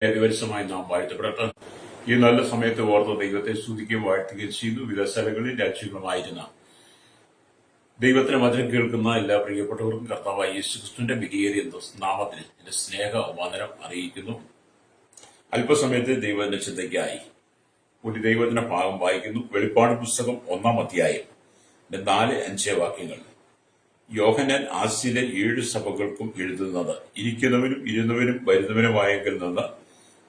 ദിവസമായി നാം വാഴ്ത്തപ്പെടട്ടെ. ഈ നല്ല സമയത്ത് ഓർത്ത ദൈവത്തെ സ്തുതിക്കുകയും വാഴ്ത്തുകയും ചെയ്തു. വിവിധ സ്ഥലങ്ങളിൽ രാജ്യങ്ങളുമായിരുന്ന ദൈവത്തിന് വചനം കേൾക്കുന്ന എല്ലാ പ്രിയപ്പെട്ടവർക്കും കർത്താവായ യേശുക്രിസ്തുവിന്റെ വിലയേറിയ നാമത്തിൽ എന്റെ സ്നേഹ വന്ദനം അറിയിക്കുന്നു. അല്പസമയത്ത് ദൈവത്തിന്റെ ചിന്തയ്ക്കായി ഒരു ദൈവത്തിന്റെ ഭാഗം വായിക്കുന്നു. വെളിപ്പാട് പുസ്തകം 1-ാം അധ്യായം 4-5 വാക്യങ്ങൾ. യോഹന്നാൻ ആസ്യയിലെ 7 സഭകൾക്കും എഴുതുന്നത്, ഇരിക്കുന്നവനും ഇരുന്നവനും വരുന്നവനുമായെങ്കിൽ നിന്ന്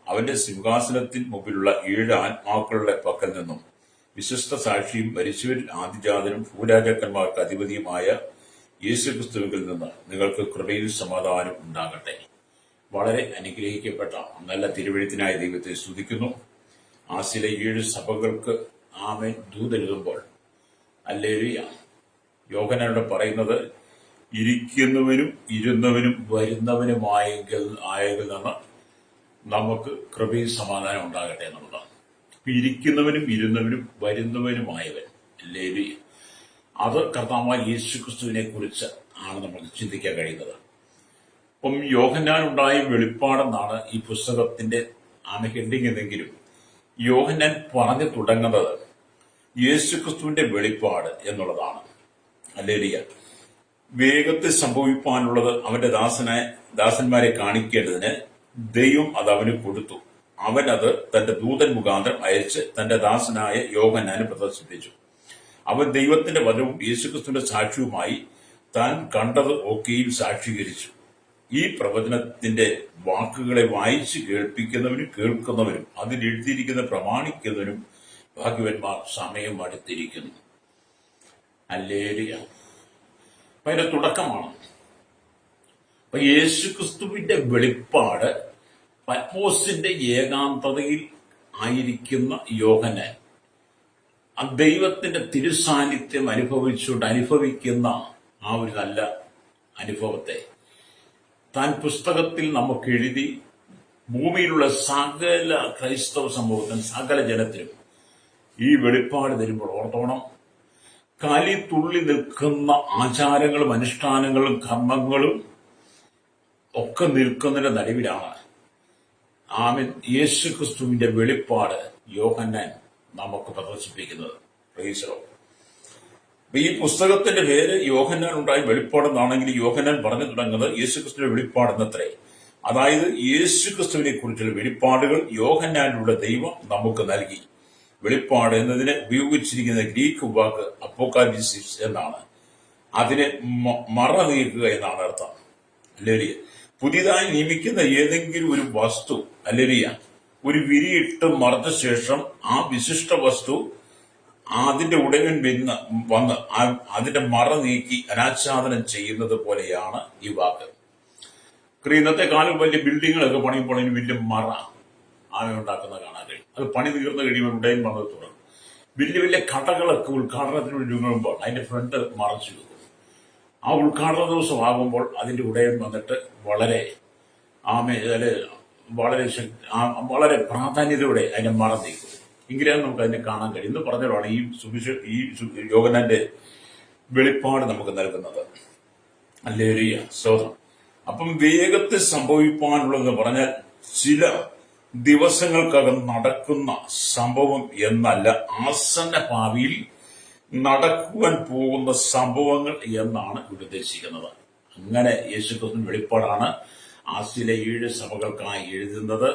അവന്റെ സിംഹാസനത്തിന് മുമ്പിലുള്ള 7 ആത്മാക്കളുടെ പക്കൽ നിന്നും വിശ്വസ്ത സാക്ഷിയും മരിച്ചവരിൽ ആദിജാതനും ഭൂരാജാക്കന്മാർക്ക് അധിപതിയുമായ യേശുക്രിസ്തുവിൽ നിന്ന് നിങ്ങൾക്ക് കൃപയിൽ സമാധാനം ഉണ്ടാകട്ടെ. വളരെ അനുഗ്രഹിക്കപ്പെട്ട നല്ല തിരുവെഴുത്തിനായ ദൈവത്തെ സ്തുതിക്കുന്നു. ആസ്യയിലെ 7 സഭകൾക്ക് ആമേൻ ദൂതെഴുതുമ്പോൾ ഹല്ലേലൂയ, യോഹന്നാനോട് പറയുന്നത് ഇരിക്കുന്നവനും ഇരുന്നവനും വരുന്നവനുമായെങ്കിൽ നിന്ന് നമുക്ക് കൃപയും സമാധാനം ഉണ്ടാകട്ടെ എന്നുള്ളതാണ്. ഇരിക്കുന്നവനും ഇരുന്നവനും വരുന്നവനുമായവൻ, ഹല്ലേലൂയ, അത് കർത്താവായ യേശുക്രിസ്തുവിനെ കുറിച്ച് ആണ് നമുക്ക് ചിന്തിക്കാൻ കഴിയുന്നത്. അപ്പം യോഹന്നാൻ ഉണ്ടായ വെളിപ്പാടെന്നാണ് ഈ പുസ്തകത്തിന്റെ ഹെഡിങ് എന്നെങ്കിലും യോഹന്നാൻ പറഞ്ഞു തുടങ്ങുന്നത് യേശുക്രിസ്തുവിന്റെ വെളിപ്പാട് എന്നുള്ളതാണ്. ഹല്ലേലൂയ. വേഗത്തിൽ സംഭവിക്കാനുള്ളത് അവന്റെ ദാസന്മാരെ കാണിക്കേണ്ടതിന് ദൈവം അത് അവന് കൊടുത്തു. അവൻ അത് തന്റെ ദൂതൻ മുഖാന്തരം അയച്ച് തന്റെ ദാസനായ യോഹന്നാന് പ്രദർശിപ്പിച്ചു. അവൻ ദൈവത്തിന്റെ വചനവും യേശുക്രിസ്തുവിന്റെ സാക്ഷ്യവുമായി താൻ കണ്ടത് ഒക്കെയും സാക്ഷീകരിച്ചു. ഈ പ്രവചനത്തിന്റെ വാക്കുകളെ വായിച്ച് കേൾപ്പിക്കുന്നവനും കേൾക്കുന്നവരും അതിൽ എഴുതിയിരിക്കുന്ന പ്രമാണിക്കുന്നവനും ഭാഗ്യവന്മാർ. സമയം അടുത്തിരിക്കുന്നു. ഹല്ലേലൂയ. അതിന്റെ തുടക്കമാണ്. അപ്പൊ യേശുക്രിസ്തുവിന്റെ വെളിപ്പാട് പത്മോസിന്റെ ഏകാന്തതയിൽ ആയിരിക്കുന്ന യോഹന്നാൻ ദൈവത്തിന്റെ തിരുസാന്നിധ്യം അനുഭവിക്കുന്ന ആ ഒരു നല്ല അനുഭവത്തെ താൻ പുസ്തകത്തിൽ നമുക്ക് എഴുതി ഭൂമിയിലുള്ള സകല ക്രൈസ്തവ സമൂഹത്തിനും സകല ജനത്തിനും ഈ വെളിപ്പാട് തരുമ്പോൾ ഓർത്തോണം, കലി തുള്ളി നിൽക്കുന്ന ആചാരങ്ങളും അനുഷ്ഠാനങ്ങളും കർമ്മങ്ങളും ഒക്കെ നിൽക്കുന്നതിന്റെ നടുവിലാണ് ആമേൻ യേശുക്രിസ്തുവിന്റെ വെളിപ്പാട് യോഹന്നാൻ നമുക്ക് പ്രദർശിപ്പിക്കുന്നത്. Praise the Lord. ഈ പുസ്തകത്തിന്റെ പേര് യോഹന്നാൻ ഉണ്ടായ വെളിപ്പാടെന്നാണെങ്കിൽ യോഹന്നാൻ പറഞ്ഞു തുടങ്ങുന്നത് യേശുക്രിസ്തുവിന്റെ വെളിപ്പാടെന്നത്രേ. അതായത് യേശുക്രിസ്തുവിനെ കുറിച്ചുള്ള വെളിപ്പാടുകൾ യോഹന്നാനിലൂടെ ദൈവം നമുക്ക് നൽകി. വെളിപ്പാട് എന്നതിനെ ഉപയോഗിച്ചിരിക്കുന്ന ഗ്രീക്ക് വാക്ക് അപ്പോക്കാലിപ്സിസ് എന്നാണ്. അതിനെ മറ നീക്കുക എന്നാണ് അർത്ഥം. ഹല്ലേലൂയ. പുതിയതായി നിയമിക്കുന്ന ഏതെങ്കിലും ഒരു വസ്തു, ഹല്ലേലൂയ, ഒരു വിരിയിട്ട് മറച്ച ശേഷം ആ വിശിഷ്ട വസ്തു അതിന്റെ ഉടയവൻ വന്ന് അതിന്റെ മറ നീക്കി അനാച്ഛാദനം ചെയ്യുന്നത് പോലെയാണ് ഈ വാക്ക്. ഇന്നത്തെ കാലം വലിയ ബിൽഡിങ്ങുകളൊക്കെ പണിയുമ്പോൾ അതിന് വലിയ മറ ഉണ്ടാക്കുന്ന കാണാൻ കഴിയും. അത് പണി തീർന്നു കഴിയുമ്പോൾ ഉടയൻ വന്നത് തുടങ്ങും. വലിയ വലിയ കടകളൊക്കെ ഉദ്ഘാടനത്തിന് ഒരുങ്ങുമ്പോൾ അതിന്റെ ഫ്രണ്ട് മറച്ചു വെക്കും. ആ ഉദ്ഘാടന ദിവസം ആകുമ്പോൾ അതിന്റെ ഉടയൻ വന്നിട്ട് വളരെ വളരെ പ്രാധാന്യതയോടെ അതിനെ മറ നീക്കും. എങ്കിലാണ് നമുക്ക് അതിനെ കാണാൻ കഴിയും. എന്ന് പറഞ്ഞതാണ് ഈ യോഹന്നാന്റെ വെളിപ്പാട് നമുക്ക് നൽകുന്നത്. ഹല്ലേലൂയ, സ്തോത്രം. അപ്പം വേഗത്തിൽ സംഭവിക്കാനുള്ളതെന്ന് പറഞ്ഞാൽ ചില ദിവസങ്ങൾക്കകം നടക്കുന്ന സംഭവം എന്നല്ല, ആസന്ന ഭാവിയിൽ നടക്കുവാൻ പോകുന്ന സംഭവങ്ങൾ എന്നാണ് ഇവിടെ ഉദ്ദേശിക്കുന്നത്. അങ്ങനെ യേശുക്രിസ്തുവിന്റെ വെളിപ്പാടാണ് ആസ്യയിലെ 7 സഭകൾക്കായി എഴുതുന്നത്.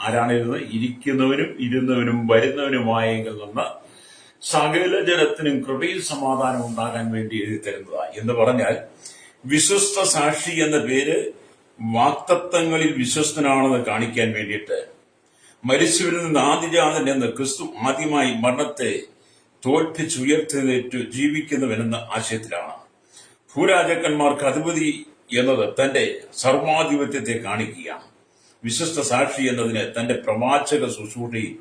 ആരാണ് എഴുതുന്നത്? ഇരിക്കുന്നവനും ഇരുന്നവനും വരുന്നവനുമായെങ്കിൽ നിന്ന് സകല ജനത്തിനും കൃപയിൽ സമാധാനം ഉണ്ടാകാൻ വേണ്ടി എഴുതി തരുന്നതാണ്. എന്ന് പറഞ്ഞാൽ വിശ്വസ്ത സാക്ഷി എന്ന പേര് വാക്തത്വങ്ങളിൽ വിശ്വസ്തനാണെന്ന് കാണിക്കാൻ വേണ്ടിയിട്ട് മരിച്ചവരിൽ നിന്ന് ആദിജാതൻ എന്ന ക്രിസ്തു ആദ്യമായി മരണത്തെ തോൽപ്പിച്ചുയർത്തെഴുന്നേറ്റു ജീവിക്കുന്നവനെന്ന ആശയത്തിലാണ്. ഭൂരാജാക്കന്മാർക്ക് അധിപതി എന്നത് തന്റെ സർവാധിപത്യത്തെ കാണിക്കുകയാണ്. വിശ്വസ്ത സാക്ഷി എന്നതിന് തന്റെ പ്രവാചക ശുശ്രൂഷയും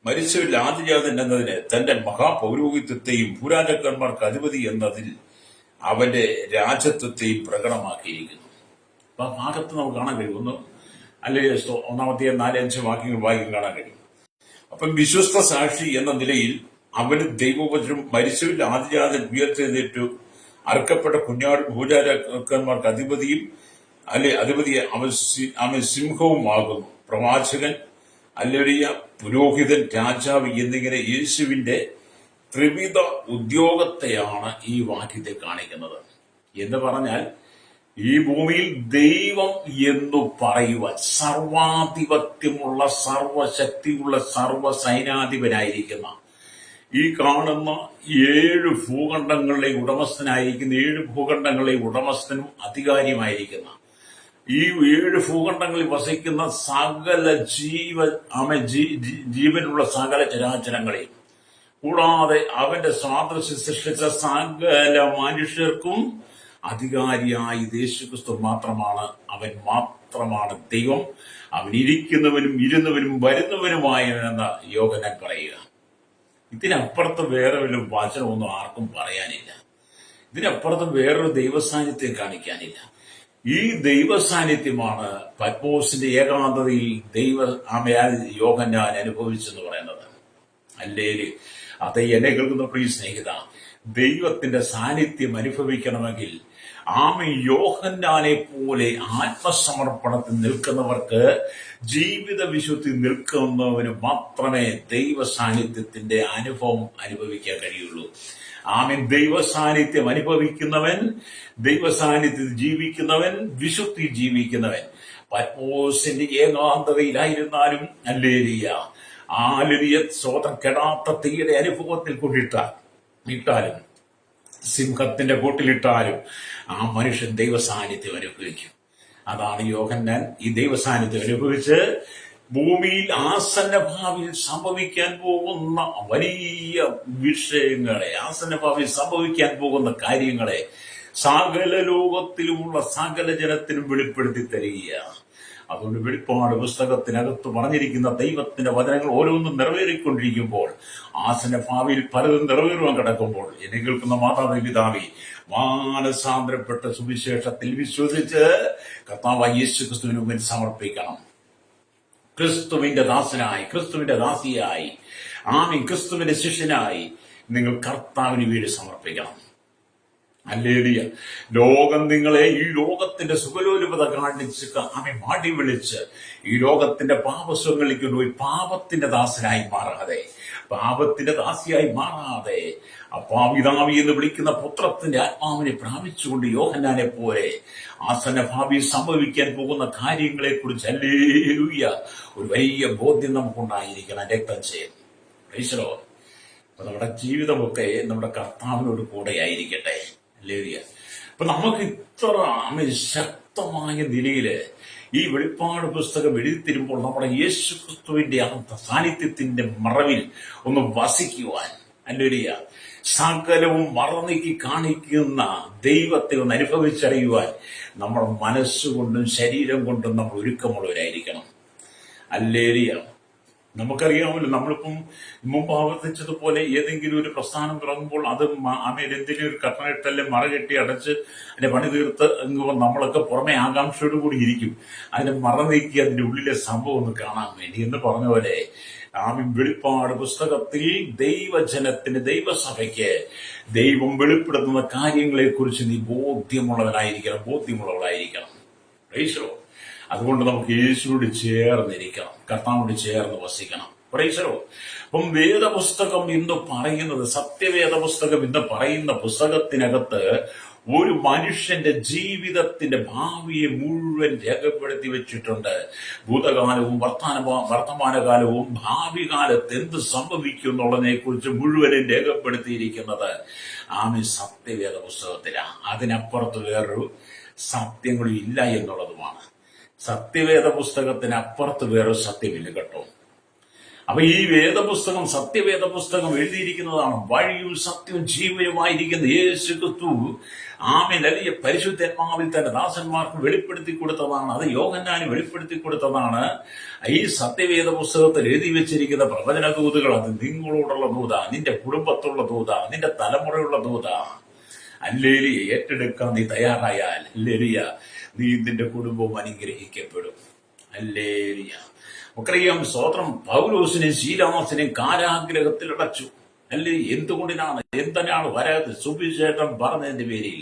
മരിച്ചവരിൽ ആദിജാതൻ എന്നതിന് തന്റെ മഹാപൗരോഹിത്യത്തെയും ഭൂരാജാക്കന്മാർക്ക് അധിപതി എന്നതിൽ അവന്റെ രാജത്വത്തെയും പ്രകടമാക്കിയിരിക്കുന്നു. അപ്പൊ ആ ഭാഗത്ത് നമുക്ക് കാണാൻ കഴിയുന്നു. അല്ലെങ്കിൽ 1-ാമത്തെ 4-5 വാക്യങ്ങൾ വായിക്കാൻ കാണാൻ കഴിയും. അപ്പം വിശ്വസ്ത സാക്ഷി എന്ന നിലയിൽ അവന് ദൈവവചനം മരിച്ചവരിൽ ആദിജാതൻ ഉയർത്തെഴുന്നേറ്റു അറുക്കപ്പെട്ട കുഞ്ഞാട് ഭൂരാജാക്കന്മാർക്ക് അധിപതിയെ അവൻ സിംഹവുമാകുന്നു. പ്രവാചകൻ, ഹല്ലേലൂയ, പുരോഹിതൻ, രാജാവ് എന്നിങ്ങനെ യേശുവിന്റെ ത്രിവിധ ഉദ്യോഗത്തെയാണ് ഈ വാക്യത്തിൽ കാണിക്കുന്നത്. എന്ന് പറഞ്ഞാൽ ഈ ഭൂമിയിൽ ദൈവം എന്നു പറയുവാൻ സർവാധിപത്യമുള്ള, സർവശക്തിയുള്ള, സർവസൈനാധിപനായിരിക്കുന്ന, ഈ കാണുന്ന 7 ഭൂഖണ്ഡങ്ങളിലെ ഉടമസ്ഥനായിരിക്കുന്ന, 7 ഭൂഖണ്ഡങ്ങളിലെ ഉടമസ്ഥനും അധികാരിയുമായിരിക്കുന്ന, ഈ 7 ഭൂഖണ്ഡങ്ങളിൽ വസിക്കുന്ന സകല ജീവനുള്ള സകല ചരാചരങ്ങളെയും കൂടാതെ അവന്റെ സ്വാതന്ത്ര്യം സൃഷ്ടിച്ച സകല മനുഷ്യർക്കും അധികാരിയായി യേശുക്രിസ്തു മാത്രമാണ്. അവൻ മാത്രമാണ് ദൈവം. അവൻ ഇരിക്കുന്നവനും ഇരുന്നവനും വരുന്നവനുമായെന്ന് യോഹന്നാൻ പറയുക. ഇതിനപ്പുറത്ത് വേറെ വല്ല വചനമൊന്നും ആർക്കും പറയാനില്ല. ഇതിനപ്പുറത്ത് വേറൊരു ദൈവസാന്നിധ്യം കാണിക്കാനില്ല. ഈ ദൈവസാന്നിധ്യമാണ് പത്മോസിന്റെ ഏകാന്തതയിൽ യോഹന്നാൻ അനുഭവിച്ചെന്ന് പറയുന്നത്. അല്ലേല് അത് എന്നെ കേൾക്കുന്ന പ്രിയ സ്നേഹിത, ദൈവത്തിന്റെ സാന്നിധ്യം അനുഭവിക്കണമെങ്കിൽ യോഹന്നാനെ പോലെ ആത്മസമർപ്പണത്തിൽ നിൽക്കുന്നവർക്ക്, ജീവിത വിശുദ്ധി നിൽക്കുന്നവന് മാത്രമേ ദൈവ സാന്നിധ്യത്തിന്റെ അനുഭവം അനുഭവിക്കാൻ കഴിയുള്ളൂ. ദൈവ സാന്നിധ്യം അനുഭവിക്കുന്നവൻ, ദൈവ സാന്നിധ്യത്തിൽ ജീവിക്കുന്നവൻ, വിശുദ്ധി ജീവിക്കുന്നവൻ. പത്മോസിന്റെ ഏകാന്തതയിലായിരുന്നാലും ഹല്ലേലൂയ സ്വതം കെടാത്ത തീയുടെ അനുഭവത്തിൽ കൊണ്ടിട്ടാലും സിംഹത്തിന്റെ കൂട്ടിലിട്ടാലും ആ മനുഷ്യൻ ദൈവ സാന്നിധ്യം അനുഭവിക്കും. അതാണ് യോഹന്നാൻ ഈ ദൈവ സാന്നിധ്യം അനുഭവിച്ച് ഭൂമിയിൽ ആസന്ന ഭാവിയിൽ സംഭവിക്കാൻ പോകുന്ന വലിയ വിഷയങ്ങളെ, ആസന്ന ഭാവിയിൽ സംഭവിക്കാൻ പോകുന്ന കാര്യങ്ങളെ സകല ലോകത്തിലുമുള്ള സകല ജനത്തിനും വെളിപ്പെടുത്തി തരികയാണ്. അതുകൊണ്ട് വെളിപ്പാട് പുസ്തകത്തിനകത്ത് പറഞ്ഞിരിക്കുന്ന ദൈവത്തിന്റെ വചനങ്ങൾ ഓരോന്നും നിറവേറിക്കൊണ്ടിരിക്കുമ്പോൾ, ആസന്ന ഭാവിയിൽ പലതും നിറവേറുവാൻ കിടക്കുമ്പോൾ, എന്നെ കേൾക്കുന്ന മാതാവേ, പിതാവേ, മാനസാന്തരപ്പെട്ട സുവിശേഷത്തിൽ വിശ്വസിച്ച് കർത്താവായ യേശുക്രിസ്തുവിന് മുന്നിൽ സമർപ്പിക്കണം. ക്രിസ്തുവിന്റെ ദാസനായി, ക്രിസ്തുവിന്റെ ദാസിയായി, ക്രിസ്തുവിന്റെ ശിഷ്യനായി നിങ്ങൾ കർത്താവിന് വേണ്ടി സമർപ്പിക്കണം. ഹല്ലേലൂയ. ലോകം നിങ്ങളെ ഈ ലോകത്തിന്റെ സുഖലോലുപത കാണിച്ച് മാടി വിളിച്ച് ഈ ലോകത്തിന്റെ പാപസ്വങ്ങളിലേക്ക് പോയി പാപത്തിന്റെ ദാസനായി മാറാതെ, പാപത്തിന്റെ ദാസിയായി മാറാതെ പിതാവി എന്ന് വിളിക്കുന്ന പുത്രത്തിന്റെ ആത്മാവിനെ പ്രാപിച്ചുകൊണ്ട് യോഹന്നാനെ പോലെ ആസന്ന ഭാവിയിൽ സംഭവിക്കാൻ പോകുന്ന കാര്യങ്ങളെ കുറിച്ച് ഹല്ലേലൂയ ഒരു വലിയ ബോധ്യം നമുക്കുണ്ടായിരിക്കണം. രക്തം ചെയ്യും. അപ്പൊ നമ്മുടെ ജീവിതമൊക്കെ നമ്മുടെ കർത്താവിനോട് കൂടെ ആയിരിക്കട്ടെ. ഹല്ലേലൂയ. അപ്പൊ നമുക്ക് ഇത്ര ശക്തമായ നിലയില് ഈ വെളിപ്പാട് പുസ്തകം എഴുതിത്തരുമ്പോൾ നമ്മുടെ യേശുക്രിസ്തുവിന്റെ സാന്നിധ്യത്തിന്റെ മറവിൽ ഒന്ന് വസിക്കുവാൻ, ഹല്ലേലൂയ, സകലവും മറന്നീക്കി കാണിക്കുന്ന ദൈവത്തെ ഒന്ന് അനുഭവിച്ചറിയുവാൻ നമ്മുടെ മനസ്സുകൊണ്ടും ശരീരം കൊണ്ടും നമ്മൾ ഒരുക്കമുള്ളവരായിരിക്കണം. ഹല്ലേലൂയ. നമുക്കറിയാമല്ലോ, നമ്മളിപ്പം മുമ്പ് ആവർത്തിച്ചതുപോലെ ഏതെങ്കിലും ഒരു പ്രസ്ഥാനം തുടങ്ങുമ്പോൾ അത് എന്തെങ്കിലും ഒരു കട്ടണിട്ടല്ലേ മറകെട്ടി അടച്ച് അതിന്റെ പണി തീർത്ത് നമ്മളൊക്കെ പുറമെ ആകാംക്ഷയോട് കൂടി ഇരിക്കും. അതിന്റെ മറ നീക്കി അതിന്റെ ഉള്ളിലെ സംഭവം ഒന്ന് കാണാൻ വേണ്ടി എന്ന് പറഞ്ഞ പോലെ വെളിപ്പാട് പുസ്തകത്തിൽ ദൈവജനത്തിന്, ദൈവസഭയ്ക്ക് ദൈവം വെളിപ്പെടുത്തുന്ന കാര്യങ്ങളെ കുറിച്ച് നീ ബോധ്യമുള്ളവളായിരിക്കണം. അതുകൊണ്ട് നമുക്ക് യേശുവോട് ചേർന്നിരിക്കണം, കർത്താവിനോട് ചേർന്ന് വസിക്കണം. പ്രൈസലോ. അപ്പം വേദപുസ്തകം എന്ന് പറയുന്നത്, സത്യവേദ പുസ്തകം എന്ന് പറയുന്ന പുസ്തകത്തിനകത്ത് ഒരു മനുഷ്യന്റെ ജീവിതത്തിന്റെ ഭാവിയെ മുഴുവൻ രേഖപ്പെടുത്തി വെച്ചിട്ടുണ്ട്. ഭൂതകാലവും വർത്തമാനകാലവും ഭാവി കാലത്ത് എന്ത് സംഭവിക്കും എന്നുള്ളതിനെ കുറിച്ച് മുഴുവനും രേഖപ്പെടുത്തിയിരിക്കുന്നത് സത്യവേദ പുസ്തകത്തിലാണ്. അതിനപ്പുറത്ത് വേറൊരു സത്യങ്ങളും ഇല്ല എന്നുള്ളതുമാണ്. സത്യവേദ പുസ്തകത്തിനപ്പുറത്ത് വേറൊരു സത്യമില്ല കേട്ടോ. അപ്പൊ ഈ വേദപുസ്തകം, സത്യവേദ പുസ്തകം എഴുതിയിരിക്കുന്നതാണ്. വഴിയും സത്യവും ജീവനുമായിരിക്കുന്ന യേശുക്രിസ്തു അലിയ പരിശുദ്ധാത്മാവിൽ തന്റെ ദാസന്മാർക്ക് വെളിപ്പെടുത്തി കൊടുത്തതാണ്. അത് യോഹന്നാന് വെളിപ്പെടുത്തി കൊടുത്തതാണ്. ഈ സത്യവേദ പുസ്തകത്തിൽ എഴുതി വെച്ചിരിക്കുന്ന പ്രവചന ദൂതുകൾ, അത് നിങ്ങളോടുള്ള ദൂത, നിന്റെ കുടുംബത്തുള്ള ദൂത, നിന്റെ തലമുറയുള്ള ദൂത. ഹല്ലേലൂയ. ഏറ്റെടുക്കാൻ നീ തയ്യാറായാൽ ഹല്ലേലൂയ, നീ നിന്റെ കുടുംബവും അനുഗ്രഹിക്കപ്പെടും. ഹല്ലേലൂയ. നമുക്കറിയാം, സ്വതന്ത്രം പൗലോസിനെയും ശീലാസിനെയും കാരാഗ്രഹത്തിൽ അടച്ചു. അല്ലേ? എന്തിനാണ് വരാതെ സുവിശേഷം പറഞ്ഞതിന്റെ പേരിൽ